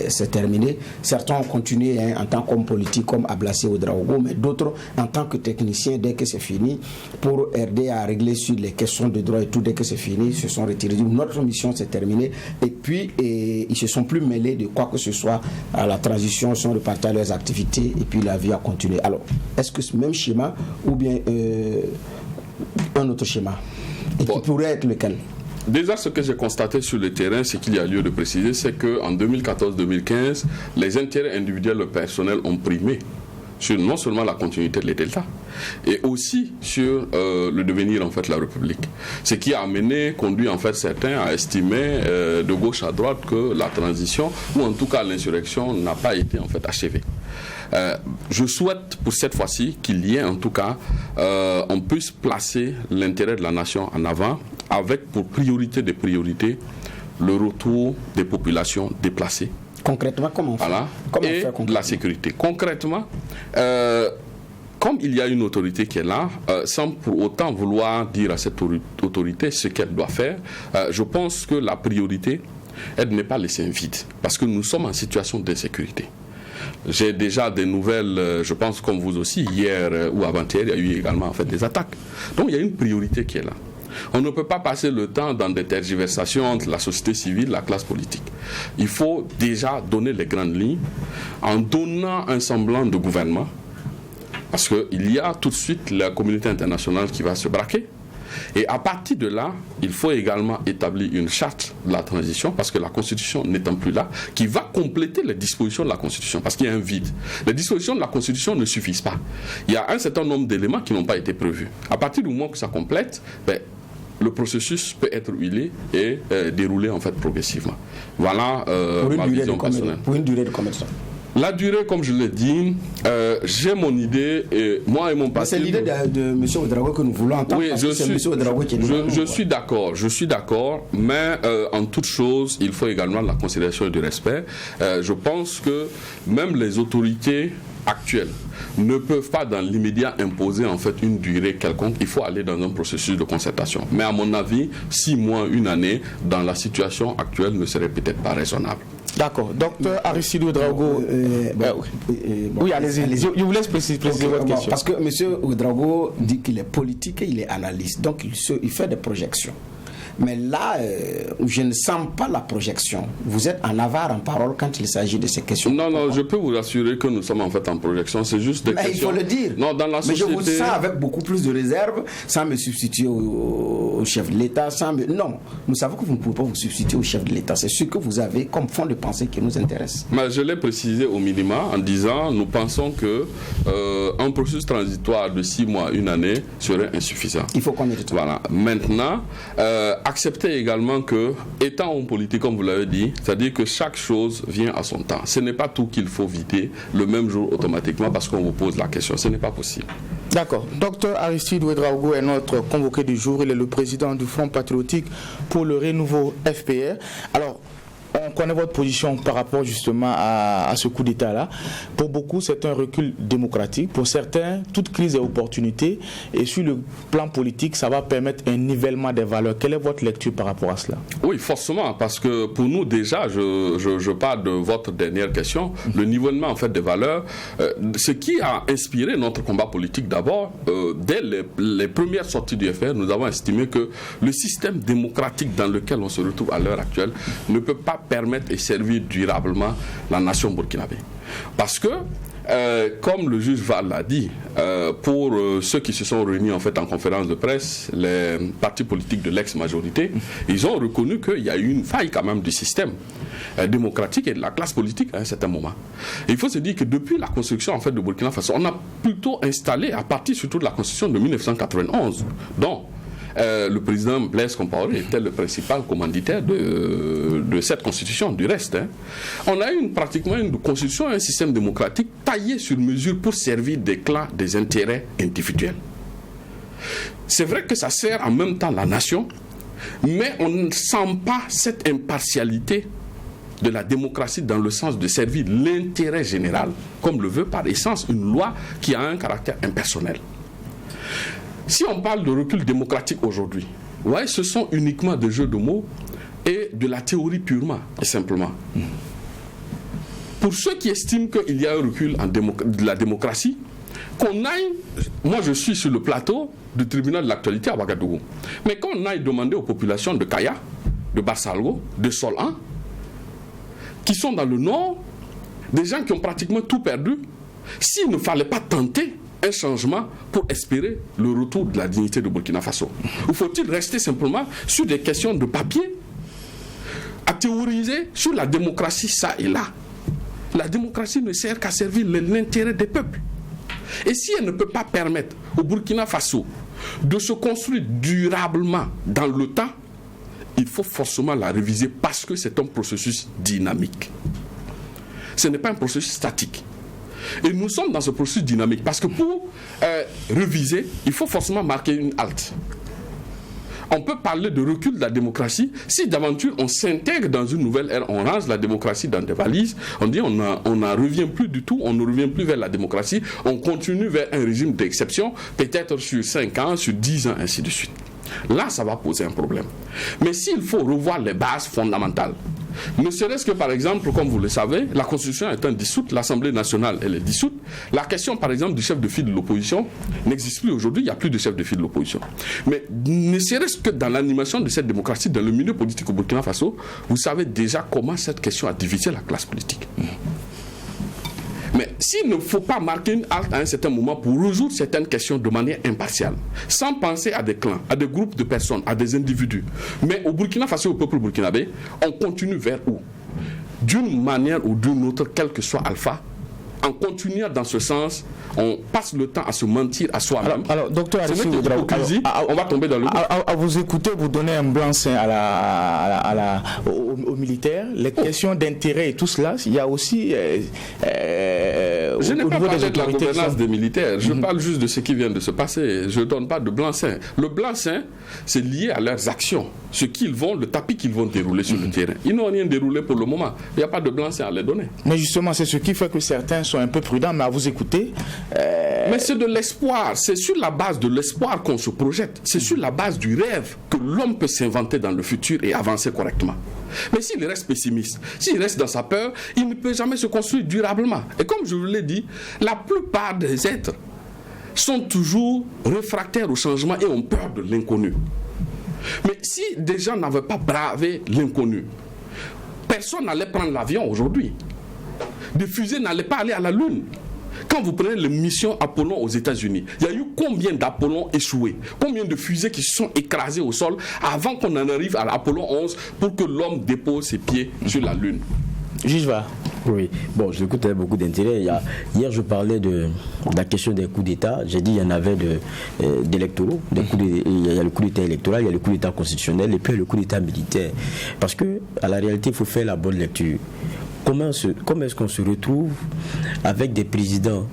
s'est terminé. Certains ont continué en tant qu'homme politique comme Ablassé Ouedraogo, mais d'autres en tant que techniciens dès que c'est fini pour aider à régler sur les questions de droit et tout. Dès que c'est fini, ils se sont retirés. Notre mission s'est terminée et puis ils se sont plus mêlés de quoi que ce soit à la transition, ils sont repartis à leurs activités et puis la vie a continué. Alors, est-ce que ce même schéma ou bien un autre schéma et qui pourrait être lequel? Déjà, ce que j'ai constaté sur le terrain, c'est qu'il y a lieu de préciser, c'est qu'en 2014-2015, les intérêts individuels et personnels ont primé sur non seulement la continuité de l'État, et aussi sur le devenir en fait de la République. Ce qui a conduit en fait certains à estimer de gauche à droite que la transition, ou en tout cas l'insurrection, n'a pas été en fait achevée. Je souhaite pour cette fois-ci qu'il y ait en tout cas, on puisse placer l'intérêt de la nation en avant, avec pour priorité des priorités le retour des populations déplacées. Concrètement, comment on fait? Voilà. Comment et on fait de la sécurité. Concrètement, comme il y a une autorité qui est là, sans pour autant vouloir dire à cette autorité ce qu'elle doit faire, je pense que la priorité est de ne pas laisser un vide, parce que nous sommes en situation d'insécurité. J'ai déjà des nouvelles, je pense comme vous aussi, hier ou avant-hier, il y a eu également en fait des attaques. Donc il y a une priorité qui est là. On ne peut pas passer le temps dans des tergiversations entre la société civile et la classe politique. Il faut déjà donner les grandes lignes en donnant un semblant de gouvernement, parce qu'il y a tout de suite la communauté internationale qui va se braquer. Et à partir de là, il faut également établir une charte de la transition, parce que la Constitution n'étant plus là, qui va compléter les dispositions de la Constitution, parce qu'il y a un vide. Les dispositions de la Constitution ne suffisent pas. Il y a un certain nombre d'éléments qui n'ont pas été prévus. À partir du moment que ça complète, le processus peut être huilé et déroulé en fait progressivement. Voilà ma vision personnelle. Pour une durée de combien de temps? La durée, comme je l'ai dit, j'ai mon idée et moi et mon parti. C'est l'idée de M. Ouedraogo que nous voulons entendre. Oui, je suis d'accord, mais en toute chose, il faut également la considération et du respect. Je pense que même les autorités actuelles ne peuvent pas dans l'immédiat imposer en fait une durée quelconque. Il faut aller dans un processus de concertation. Mais à mon avis, 6 mois, 1 année, dans la situation actuelle ne serait peut-être pas raisonnable. D'accord. Docteur Aristide Ouedraogo. Oui, allez-y. Je vous laisse préciser votre question. Parce que M. Ouedraogo dit qu'il est politique et il est analyste. Donc il fait des projections. Mais là, je ne sens pas la projection. Vous êtes en avare en parole quand il s'agit de ces questions. Non, je peux vous assurer que nous sommes en fait en projection. C'est juste des questions. Mais il faut le dire. Non, dans la société... Mais je vous sens avec beaucoup plus de réserve, sans me substituer au chef de l'État. Non, nous savons que vous ne pouvez pas vous substituer au chef de l'État. C'est ce que vous avez comme fond de pensée qui nous intéresse. Mais je l'ai précisé au minima en disant, nous pensons que un processus transitoire de 6 mois, 1 année serait insuffisant. Il faut combien de temps? Voilà. Maintenant, acceptez également que, étant homme politique, comme vous l'avez dit, c'est-à-dire que chaque chose vient à son temps. Ce n'est pas tout qu'il faut vider le même jour automatiquement parce qu'on vous pose la question. Ce n'est pas possible. D'accord. Docteur Aristide Ouedraogo est notre convoqué du jour. Il est le président du Front patriotique pour le renouveau FPR. Alors, on connaît votre position par rapport justement à ce coup d'État-là. Pour beaucoup, c'est un recul démocratique. Pour certains, toute crise est opportunité. Et sur le plan politique, ça va permettre un nivellement des valeurs. Quelle est votre lecture par rapport à cela? Oui, forcément, parce que pour nous déjà, je parle de votre dernière question, le nivellement en fait des valeurs, ce qui a inspiré notre combat politique d'abord, dès les premières sorties du FR, nous avons estimé que le système démocratique dans lequel on se retrouve à l'heure actuelle ne peut pas permettre et servir durablement la nation burkinabé. Parce que, comme le juge Val l'a dit, pour ceux qui se sont réunis en fait en conférence de presse, les partis politiques de l'ex-majorité, ils ont reconnu qu'il y a eu une faille quand même du système démocratique et de la classe politique à un certain moment. Et il faut se dire que depuis la construction en fait de Burkina Faso, on a plutôt installé, à partir surtout de la constitution de 1991, dont le président Blaise Compaoré était le principal commanditaire de cette constitution, du reste. On a eu pratiquement une constitution, un système démocratique taillé sur mesure pour servir des clans, des intérêts individuels. C'est vrai que ça sert en même temps la nation, mais on ne sent pas cette impartialité de la démocratie dans le sens de servir l'intérêt général, comme le veut par essence une loi qui a un caractère impersonnel. Si on parle de recul démocratique aujourd'hui, ouais, ce sont uniquement des jeux de mots et de la théorie purement et simplement. Pour ceux qui estiment qu'il y a un recul de la démocratie, qu'on aille, moi je suis sur le plateau du tribunal de l'actualité à Ouagadougou, mais qu'on aille demander aux populations de Kaya, de Bassalgo, de Solan, qui sont dans le nord, des gens qui ont pratiquement tout perdu, s'il ne fallait pas tenter un changement pour espérer le retour de la dignité de Burkina Faso? Ou faut-il rester simplement sur des questions de papier, à théoriser sur la démocratie ça et là? La démocratie ne sert qu'à servir l'intérêt des peuples. Et si elle ne peut pas permettre au Burkina Faso de se construire durablement dans le temps, il faut forcément la réviser parce que c'est un processus dynamique. Ce n'est pas un processus statique. Et nous sommes dans ce processus dynamique parce que pour réviser, il faut forcément marquer une halte. On peut parler de recul de la démocratie si d'aventure on s'intègre dans une nouvelle ère, on range la démocratie dans des valises, on dit on n'en revient plus du tout, on ne revient plus vers la démocratie, on continue vers un régime d'exception, peut-être sur 5 ans, sur 10 ans, ainsi de suite. Là, ça va poser un problème. Mais s'il faut revoir les bases fondamentales, Ne serait-ce que par exemple, comme vous le savez, la Constitution est dissoute, l'Assemblée nationale elle est dissoute. La question par exemple du chef de file de l'opposition n'existe plus aujourd'hui, il n'y a plus de chef de file de l'opposition. Mais ne serait-ce que dans l'animation de cette démocratie, dans le milieu politique au Burkina Faso, vous savez déjà comment cette question a divisé la classe politique. Mais s'il ne faut pas marquer une halte à un certain moment pour résoudre certaines questions de manière impartiale, sans penser à des clans, à des groupes de personnes, à des individus, mais au Burkina Faso, au peuple burkinabé, on continue vers où? D'une manière ou d'une autre, quel que soit Alpha, en continuant dans ce sens, on passe le temps à se mentir à soi-même. Alors, docteur Arifé, on va tomber dans le à vous écouter, vous donnez un blanc-seing aux militaires. Les questions d'intérêt et tout cela, il y a aussi je n'ai pas parlé de la gouvernance des militaires, je parle juste de ce qui vient de se passer. Je ne donne pas de blanc-seing. Le blanc-seing, c'est lié à leurs actions, le tapis qu'ils vont dérouler sur le terrain. Ils n'ont rien déroulé pour le moment. Il n'y a pas de blanc-seing à les donner. Mais justement, c'est ce qui fait que certains sont un peu prudents, mais à vous écouter... Mais c'est de l'espoir, c'est sur la base de l'espoir qu'on se projette, c'est sur la base du rêve que l'homme peut s'inventer dans le futur et avancer correctement. Mais s'il reste pessimiste, s'il reste dans sa peur, il ne peut jamais se construire durablement. Et comme je vous l'ai dit, la plupart des êtres sont toujours réfractaires au changement et ont peur de l'inconnu. Mais si des gens n'avaient pas bravé l'inconnu, personne n'allait prendre l'avion aujourd'hui. Des fusées n'allaient pas aller à la Lune. Quand vous prenez les missions Apollon aux États-Unis, il y a eu combien d'Apollon échoués? Combien de fusées qui se sont écrasées au sol avant qu'on en arrive à l'Apollon 11 pour que l'homme dépose ses pieds sur la Lune? J'y-vais. Oui, bon, je l'écoute avec beaucoup d'intérêt. Hier, je parlais de la question des coups d'État. J'ai dit qu'il y en avait d'électoraux. Il y a le coup d'État électoral, il y a le coup d'État constitutionnel et puis le coup d'État militaire. Parce que, à la réalité, il faut faire la bonne lecture. Comment est-ce qu'on se retrouve avec des présidents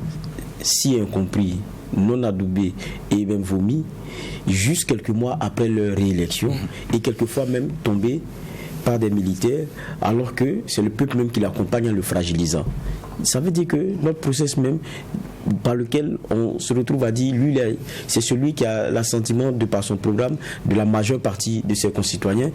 si incompris, non adoubés et même vomis, juste quelques mois après leur réélection et quelquefois même tombés par des militaires alors que c'est le peuple même qui l'accompagne en le fragilisant? Ça veut dire que notre process même par lequel on se retrouve à dire lui c'est celui qui a l'assentiment de par son programme de la majeure partie de ses concitoyens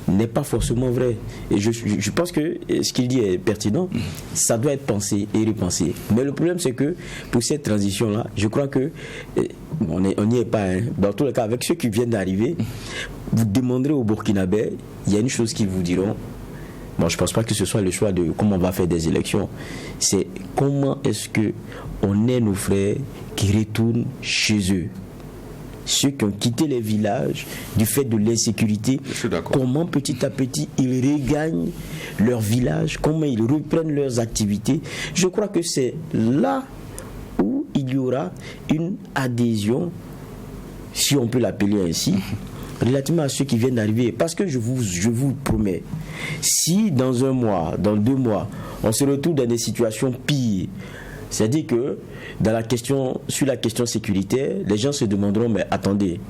n'est pas forcément vrai. Et je pense que ce qu'il dit est pertinent, ça doit être pensé et repensé. Mais le problème c'est que pour cette transition là, je crois que on n'y est pas, hein. Dans tous les cas, avec ceux qui viennent d'arriver, vous demanderez aux Burkinabés, il y a une chose qu'ils vous diront. Bon, je ne pense pas que ce soit le choix de comment on va faire des élections. C'est comment est-ce qu'on est nos frères qui retournent chez eux. Ceux qui ont quitté les villages du fait de l'insécurité, comment petit à petit ils regagnent leur village, comment ils reprennent leurs activités. Je crois que c'est là où il y aura une adhésion, si on peut l'appeler ainsi, relativement à ceux qui viennent d'arriver. Parce que je vous promets, si dans un mois, dans 2 mois, on se retrouve dans des situations pires, c'est-à-dire que sur la question sécuritaire, les gens se demanderont, mais attendez,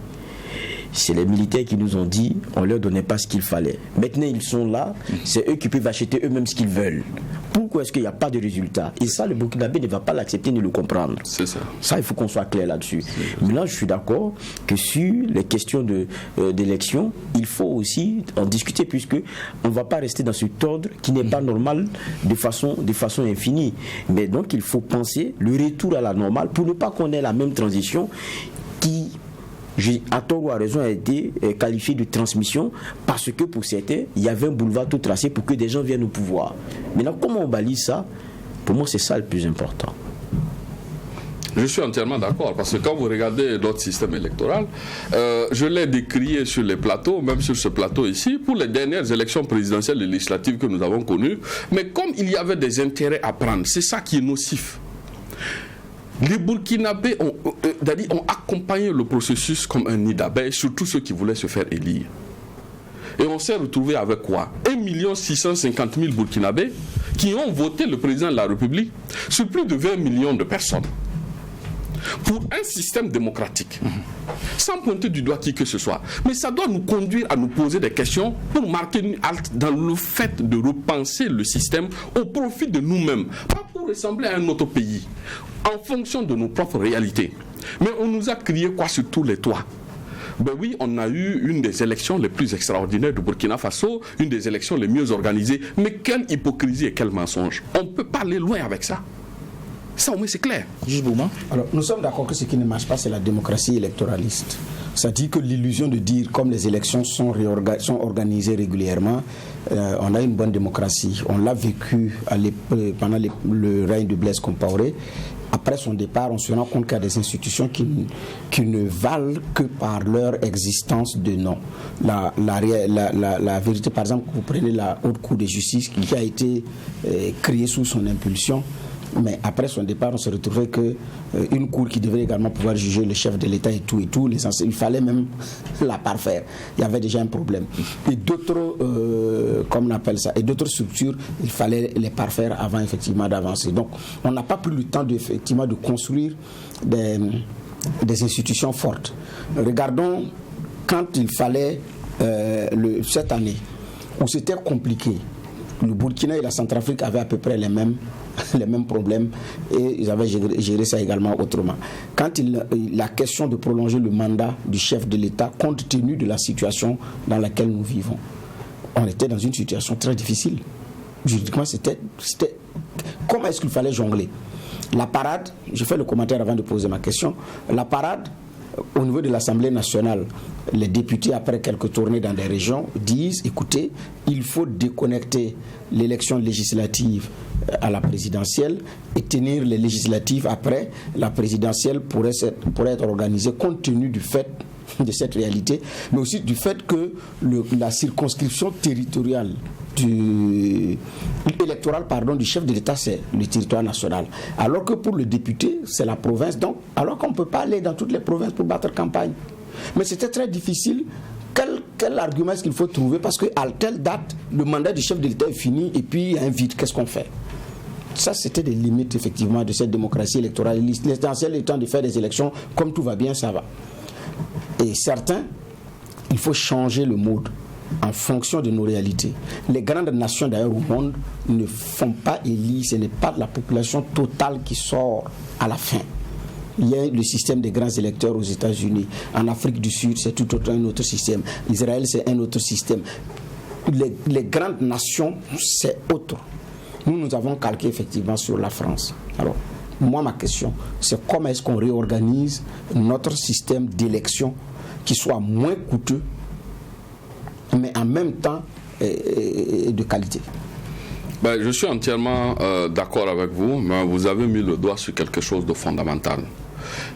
c'est les militaires qui nous ont dit, on ne leur donnait pas ce qu'il fallait. Maintenant, ils sont là, c'est eux qui peuvent acheter eux-mêmes ce qu'ils veulent. Pourquoi est-ce qu'il n'y a pas de résultat? Et ça, le Burkinabé ne va pas l'accepter ni le comprendre. C'est ça. Ça, il faut qu'on soit clair là-dessus. Maintenant, je suis d'accord que sur les questions d'élection, il faut aussi en discuter, puisque on ne va pas rester dans cet ordre qui n'est pas normal de façon infinie. Mais donc, il faut penser le retour à la normale pour ne pas qu'on ait la même transition qui, à tort ou à raison, a été qualifié de transmission parce que pour certains, il y avait un boulevard tout tracé pour que des gens viennent au pouvoir. Maintenant, comment on balise ça? Pour moi, c'est ça le plus important. Je suis entièrement d'accord, parce que quand vous regardez notre système électoral, je l'ai décrié sur les plateaux, même sur ce plateau ici, pour les dernières élections présidentielles et législatives que nous avons connues, mais comme il y avait des intérêts à prendre, c'est ça qui est nocif. Les Burkinabés ont accompagné le processus comme un nid d'abeilles, surtout ceux qui voulaient se faire élire. Et on s'est retrouvé avec quoi? 1 650 000 Burkinabés qui ont voté le président de la République sur plus de 20 millions de personnes. Pour un système démocratique, sans pointer du doigt qui que ce soit. Mais ça doit nous conduire à nous poser des questions pour marquer une halte dans le fait de repenser le système au profit de nous-mêmes, pas pour ressembler à un autre pays, en fonction de nos propres réalités. Mais on nous a crié quoi sur tous les toits? Ben oui, on a eu une des élections les plus extraordinaires du Burkina Faso, une des élections les mieux organisées. Mais quelle hypocrisie et quel mensonge. On ne peut pas aller loin avec ça. Ça, au moins, c'est clair. Juge Bouma. Alors, nous sommes d'accord que ce qui ne marche pas, c'est la démocratie électoraliste. Ça dit que l'illusion de dire, comme les élections sont organisées régulièrement, on a une bonne démocratie. On l'a vécu pendant le règne de Blaise Compaoré. Après son départ, on se rend compte qu'il y a des institutions qui ne valent que par leur existence de nom. La vérité, par exemple, vous prenez la Haute Cour de justice qui a été créée sous son impulsion. Mais après son départ, on se retrouvait qu'une cour qui devait également pouvoir juger le chef de l'État et tout, il fallait même la parfaire. Il y avait déjà un problème. Et d'autres, comme on appelle ça, et d'autres structures, il fallait les parfaire avant effectivement d'avancer. Donc, on n'a pas pris le temps de construire des institutions fortes. Regardons quand il fallait, cette année, où c'était compliqué. Le Burkina et la Centrafrique avaient à peu près les mêmes problèmes et ils avaient géré ça également autrement. Quand la question de prolonger le mandat du chef de l'État, compte tenu de la situation dans laquelle nous vivons, on était dans une situation très difficile. Juridiquement, c'était comment est-ce qu'il fallait jongler? La parade, je fais le commentaire avant de poser ma question, la parade, au niveau de l'Assemblée nationale, les députés, après quelques tournées dans des régions, disent, écoutez, il faut déconnecter l'élection législative à la présidentielle et tenir les législatives après. La présidentielle pourrait être organisée compte tenu du fait de cette réalité, mais aussi du fait que la circonscription territoriale électorale du chef de l'État, c'est le territoire national. Alors que pour le député, c'est la province. Donc, alors qu'on ne peut pas aller dans toutes les provinces pour battre campagne. Mais c'était très difficile. Quel argument est-ce qu'il faut trouver? Parce qu'à telle date, le mandat du chef de l'État est fini et puis il y a un vide. Qu'est-ce qu'on fait? Ça, c'était des limites, effectivement, de cette démocratie électorale. L'essentiel étant de faire des élections, comme tout va bien, ça va. Et certains, il faut changer le mode en fonction de nos réalités. Les grandes nations, d'ailleurs, au monde, ne font pas élire. Ce n'est pas la population totale qui sort à la fin. Il y a le système des grands électeurs aux États-Unis. En Afrique du Sud, c'est tout un autre système. Israël, c'est un autre système. Les grandes nations, c'est autre. Nous avons calqué effectivement sur la France. Alors, moi, ma question, c'est comment est-ce qu'on réorganise notre système d'élection qui soit moins coûteux, mais en même temps de qualité. Je suis entièrement d'accord avec vous, mais vous avez mis le doigt sur quelque chose de fondamental.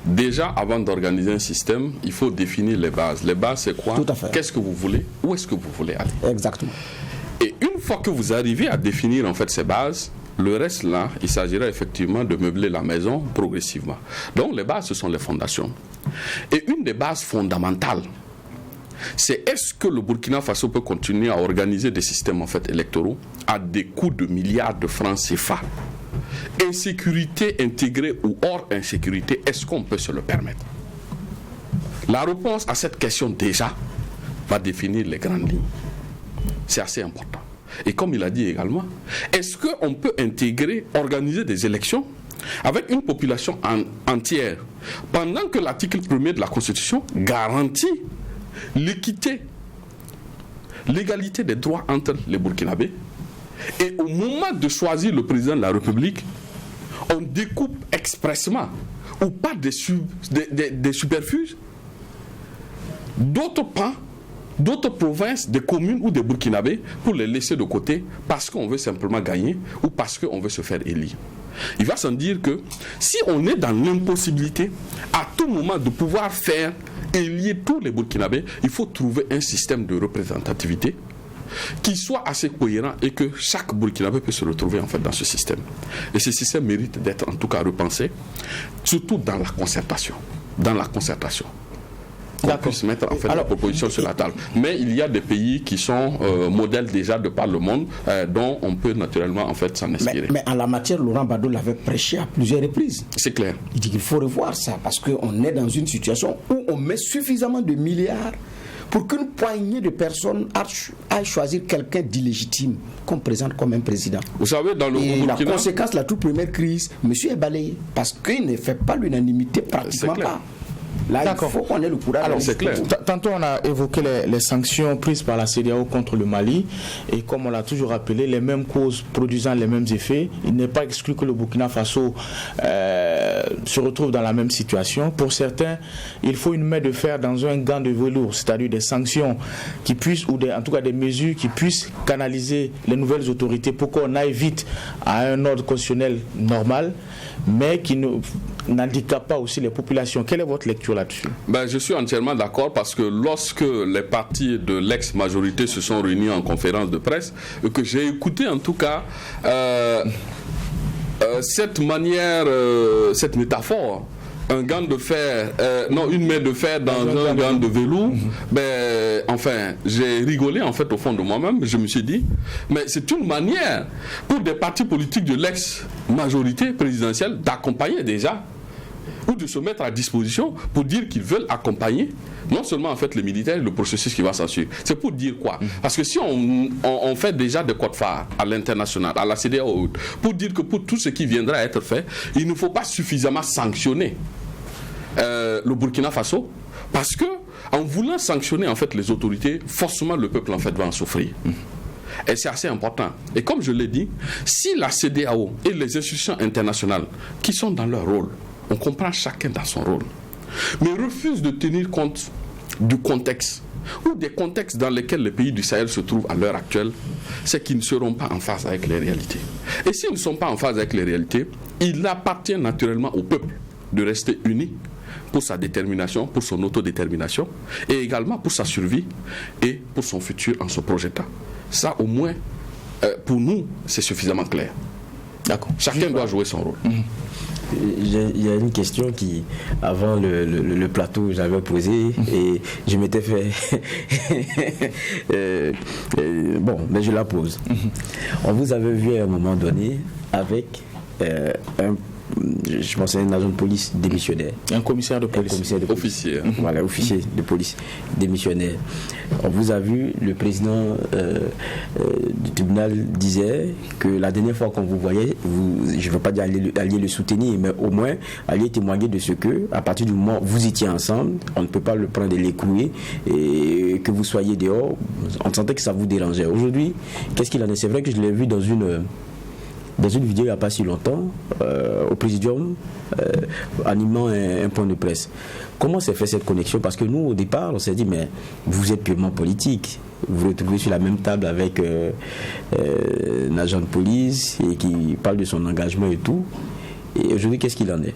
Déjà, avant d'organiser un système, il faut définir les bases. Les bases, c'est quoi? Tout à fait. Qu'est-ce que vous voulez? Où est-ce que vous voulez aller? Exactement. Et une fois que vous arrivez à définir en fait ces bases, le reste là, il s'agira effectivement de meubler la maison progressivement. Donc les bases, ce sont les fondations. Et une des bases fondamentales, c'est est-ce que le Burkina Faso peut continuer à organiser des systèmes en fait électoraux à des coûts de milliards de francs CFA? Insécurité intégrée ou hors insécurité, est-ce qu'on peut se le permettre? La réponse à cette question déjà va définir les grandes lignes. C'est assez important. Et comme il a dit également, est-ce qu'on peut organiser des élections avec une population entière pendant que l'article 1er de la Constitution garantit l'équité, l'égalité des droits entre les Burkinabés, et au moment de choisir le président de la République, on découpe expressément ou pas des superfuges d'autres pans, d'autres provinces, des communes ou des Burkinabés pour les laisser de côté parce qu'on veut simplement gagner ou parce qu'on veut se faire élire. Il va sans dire que si on est dans l'impossibilité à tout moment de pouvoir faire élire tous les Burkinabés, il faut trouver un système de représentativité qui soit assez cohérent et que chaque Burkinabé peut se retrouver en fait dans ce système. Et ce système mérite d'être en tout cas repensé, surtout dans la concertation. Dans la concertation. On puisse mettre en fait la proposition sur la table. Mais il y a des pays qui sont modèles déjà de par le monde dont on peut naturellement en fait s'en inspirer. Mais en la matière, Laurent Gbagbo l'avait prêché à plusieurs reprises. C'est clair. Il dit qu'il faut revoir ça parce qu'on est dans une situation où on met suffisamment de milliards pour qu'une poignée de personnes aille choisir quelqu'un d'illégitime qu'on présente comme un président. Vous savez, dans le Et Burkina, la conséquence, la toute première crise, monsieur est balayé parce qu'il ne fait pas l'unanimité pratiquement pas. Là, il faut qu'on ait le courage. Alors, c'est clair. Tantôt, on a évoqué les sanctions prises par la CEDEAO contre le Mali. Et comme on l'a toujours rappelé, les mêmes causes produisant les mêmes effets. Il n'est pas exclu que le Burkina Faso se retrouve dans la même situation. Pour certains, il faut une main de fer dans un gant de velours, c'est-à-dire des sanctions qui puissent, ou en tout cas des mesures qui puissent canaliser les nouvelles autorités pour qu'on aille vite à un ordre constitutionnel normal, mais qui n'handicape pas aussi les populations. Quelle est votre lecture là-dessus? Je suis entièrement d'accord, parce que lorsque les partis de l'ex-majorité se sont réunis en conférence de presse, que j'ai écouté en tout cas cette manière, cette métaphore, un gant de fer, une main de fer dans un gant de velours, enfin, j'ai rigolé en fait au fond de moi-même. Je me suis dit, mais c'est une manière pour des partis politiques de l'ex-majorité présidentielle d'accompagner déjà, ou de se mettre à disposition pour dire qu'ils veulent accompagner non seulement en fait les militaires, le processus qui va s'ensuivre. C'est pour dire quoi? Parce que si on fait déjà des codes phares à l'international, à la CEDEAO, pour dire que pour tout ce qui viendra à être fait, il ne faut pas suffisamment sanctionner le Burkina Faso, parce que en voulant sanctionner en fait les autorités, forcément le peuple en fait va en souffrir. Et c'est assez important. Et comme je l'ai dit, si la CEDEAO et les institutions internationales qui sont dans leur rôle, on comprend chacun dans son rôle, mais refusent de tenir compte du contexte ou des contextes dans lesquels les pays du Sahel se trouvent à l'heure actuelle, c'est qu'ils ne seront pas en phase avec les réalités. Et s'ils ne sont pas en phase avec les réalités, il appartient naturellement au peuple de rester uni pour sa détermination, pour son autodétermination, et également pour sa survie et pour son futur en se projetant. Ça, au moins, pour nous, c'est suffisamment clair. D'accord. Chacun doit jouer son rôle. Il y a une question qui, avant le plateau, j'avais posé et je m'étais fait... mais je la pose. On vous avait vu à un moment donné avec je pense à un agent de police démissionnaire. Un commissaire de police. Officier. Voilà, officier de police démissionnaire. On vous a vu, le président du tribunal disait que la dernière fois qu'on vous voyait, je ne veux pas dire allier le soutenir, mais au moins allier témoigner de ce que, à partir du moment où vous étiez ensemble, on ne peut pas le prendre et l'écrouer, et que vous soyez dehors, on sentait que ça vous dérangeait. Aujourd'hui, qu'est-ce qu'il en est? C'est vrai que je l'ai vu dans une vidéo il n'y a pas si longtemps, au Présidium, animant un point de presse. Comment s'est fait cette connexion? Parce que nous, au départ, on s'est dit, mais vous êtes purement politique. Vous vous retrouvez sur la même table avec un agent de police et qui parle de son engagement et tout. Et aujourd'hui, qu'est-ce qu'il en est?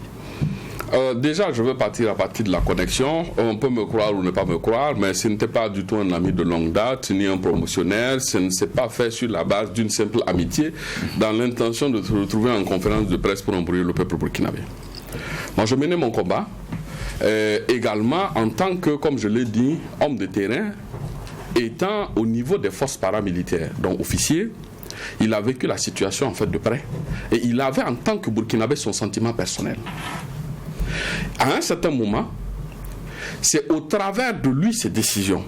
Déjà, je veux partir à partir de la connexion. On peut me croire ou ne pas me croire, mais ce n'était pas du tout un ami de longue date, ni un promotionnaire. Ce ne s'est pas fait sur la base d'une simple amitié, dans l'intention de se retrouver en conférence de presse pour embrouiller le peuple burkinabé. Moi, je menais mon combat, également en tant que, comme je l'ai dit, homme de terrain, étant au niveau des forces paramilitaires, donc officier. Il a vécu la situation en fait de près, et il avait en tant que burkinabé son sentiment personnel. À un certain moment, c'est au travers de lui, ses décisions,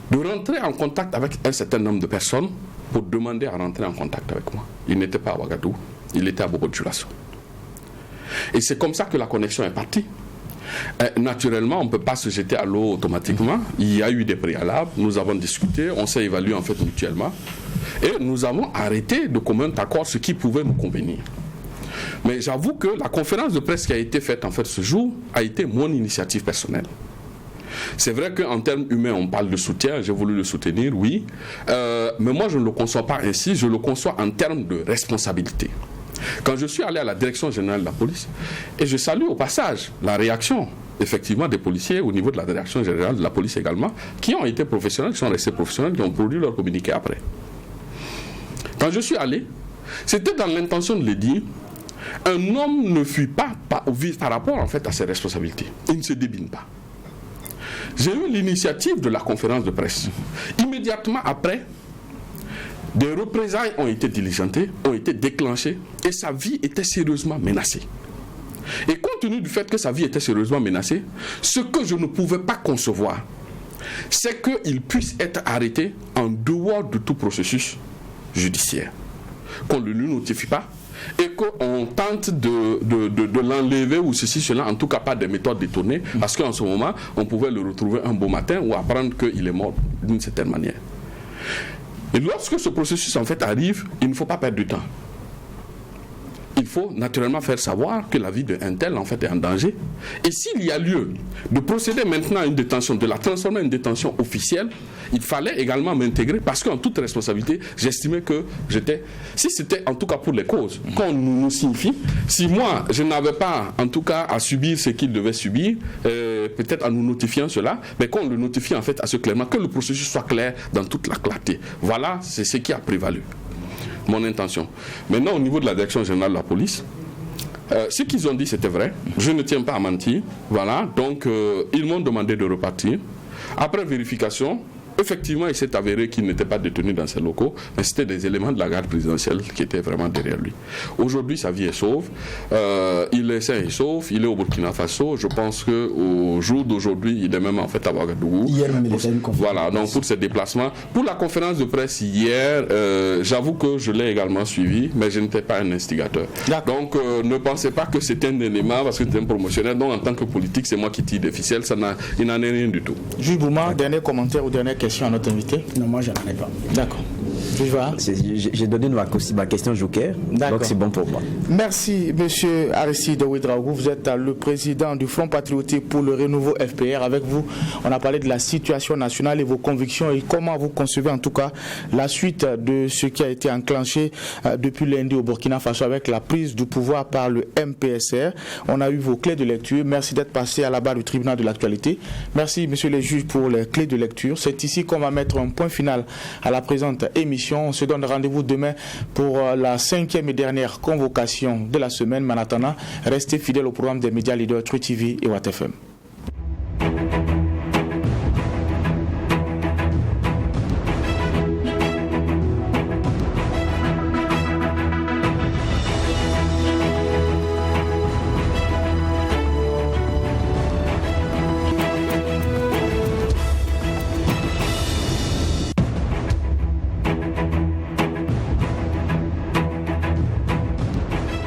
de rentrer en contact avec un certain nombre de personnes pour demander à rentrer en contact avec moi. Il n'était pas à Ouagadougou, il était à Bobo-Dioulasso. Et c'est comme ça que la connexion est partie. Naturellement, on ne peut pas se jeter à l'eau automatiquement. Il y a eu des préalables, nous avons discuté, on s'est évalué en fait mutuellement, et nous avons arrêté de commun accord ce qui pouvait nous convenir. Mais j'avoue que la conférence de presse qui a été faite en fait ce jour a été mon initiative personnelle. C'est vrai qu'en termes humains, on parle de soutien, j'ai voulu le soutenir, oui. Mais moi, je ne le conçois pas ainsi, je le conçois en termes de responsabilité. Quand je suis allé à la direction générale de la police, et je salue au passage la réaction, effectivement, des policiers au niveau de la direction générale de la police également, qui ont été professionnels, qui sont restés professionnels, qui ont produit leur communiqué après. Quand je suis allé, c'était dans l'intention de le dire, un homme ne fuit pas par rapport en fait à ses responsabilités. Il ne se débine pas. J'ai eu l'initiative de la conférence de presse. Immédiatement après, des représailles ont été diligentées, ont été déclenchées, et sa vie était sérieusement menacée. Et compte tenu du fait que sa vie était sérieusement menacée, ce que je ne pouvais pas concevoir, c'est qu'il puisse être arrêté en dehors de tout processus judiciaire. Qu'on ne lui notifie pas, et qu'on tente de l'enlever ou ceci, cela, en tout cas pas des méthodes détournées, parce qu'en ce moment, on pouvait le retrouver un beau matin ou apprendre qu'il est mort d'une certaine manière. Et lorsque ce processus en fait arrive, il ne faut pas perdre du temps. Il faut naturellement faire savoir que la vie d'un tel en fait est en danger. Et s'il y a lieu de procéder maintenant à une détention, de la transformer en une détention officielle, il fallait également m'intégrer parce qu'en toute responsabilité, j'estimais que si c'était en tout cas pour les causes qu'on nous signifie, si moi je n'avais pas en tout cas à subir ce qu'il devait subir, peut-être en nous notifiant cela, mais qu'on le notifie en fait assez clairement, que le processus soit clair dans toute la clarté. Voilà, c'est ce qui a prévalu. Mon intention. Maintenant, au niveau de la direction générale de la police, ce qu'ils ont dit, c'était vrai. Je ne tiens pas à mentir. Voilà. Donc, ils m'ont demandé de repartir. Après vérification, effectivement, il s'est avéré qu'il n'était pas détenu dans ses locaux, mais c'était des éléments de la garde présidentielle qui étaient vraiment derrière lui. Aujourd'hui, sa vie est sauve. Il est sain et sauf. Il est au Burkina Faso. Je pense qu'au jour d'aujourd'hui, il est même en fait à Ouagadougou. Hier même, il était une conférence. Voilà, donc pour ses déplacements. Pour la conférence de presse hier, j'avoue que je l'ai également suivi, mais je n'étais pas un instigateur. Donc, ne pensez pas que c'est un élément parce que c'est un promotionnaire. Donc, en tant que politique, c'est moi qui tire des ficelles. Il n'en est rien du tout. Jules Bouma, dernier commentaire ou dernière question à notre invité? Non, moi, je n'en ai pas. D'accord. J'ai donné ma question joker, donc c'est bon pour moi. Merci, monsieur Aristide Ouedraogo. Vous êtes le président du Front Patriotique pour le Renouveau FPR. Avec vous, on a parlé de la situation nationale et vos convictions et comment vous concevez en tout cas la suite de ce qui a été enclenché depuis lundi au Burkina Faso avec la prise du pouvoir par le MPSR. On a eu vos clés de lecture. Merci d'être passé à la barre du tribunal de l'actualité. Merci, monsieur les juges, pour les clés de lecture. C'est ici qu'on va mettre un point final à la présente émission. On se donne rendez-vous demain pour la 5e et dernière convocation de la semaine. Mais en attendant, restez fidèles au programme des médias leaders True TV et Watt FM.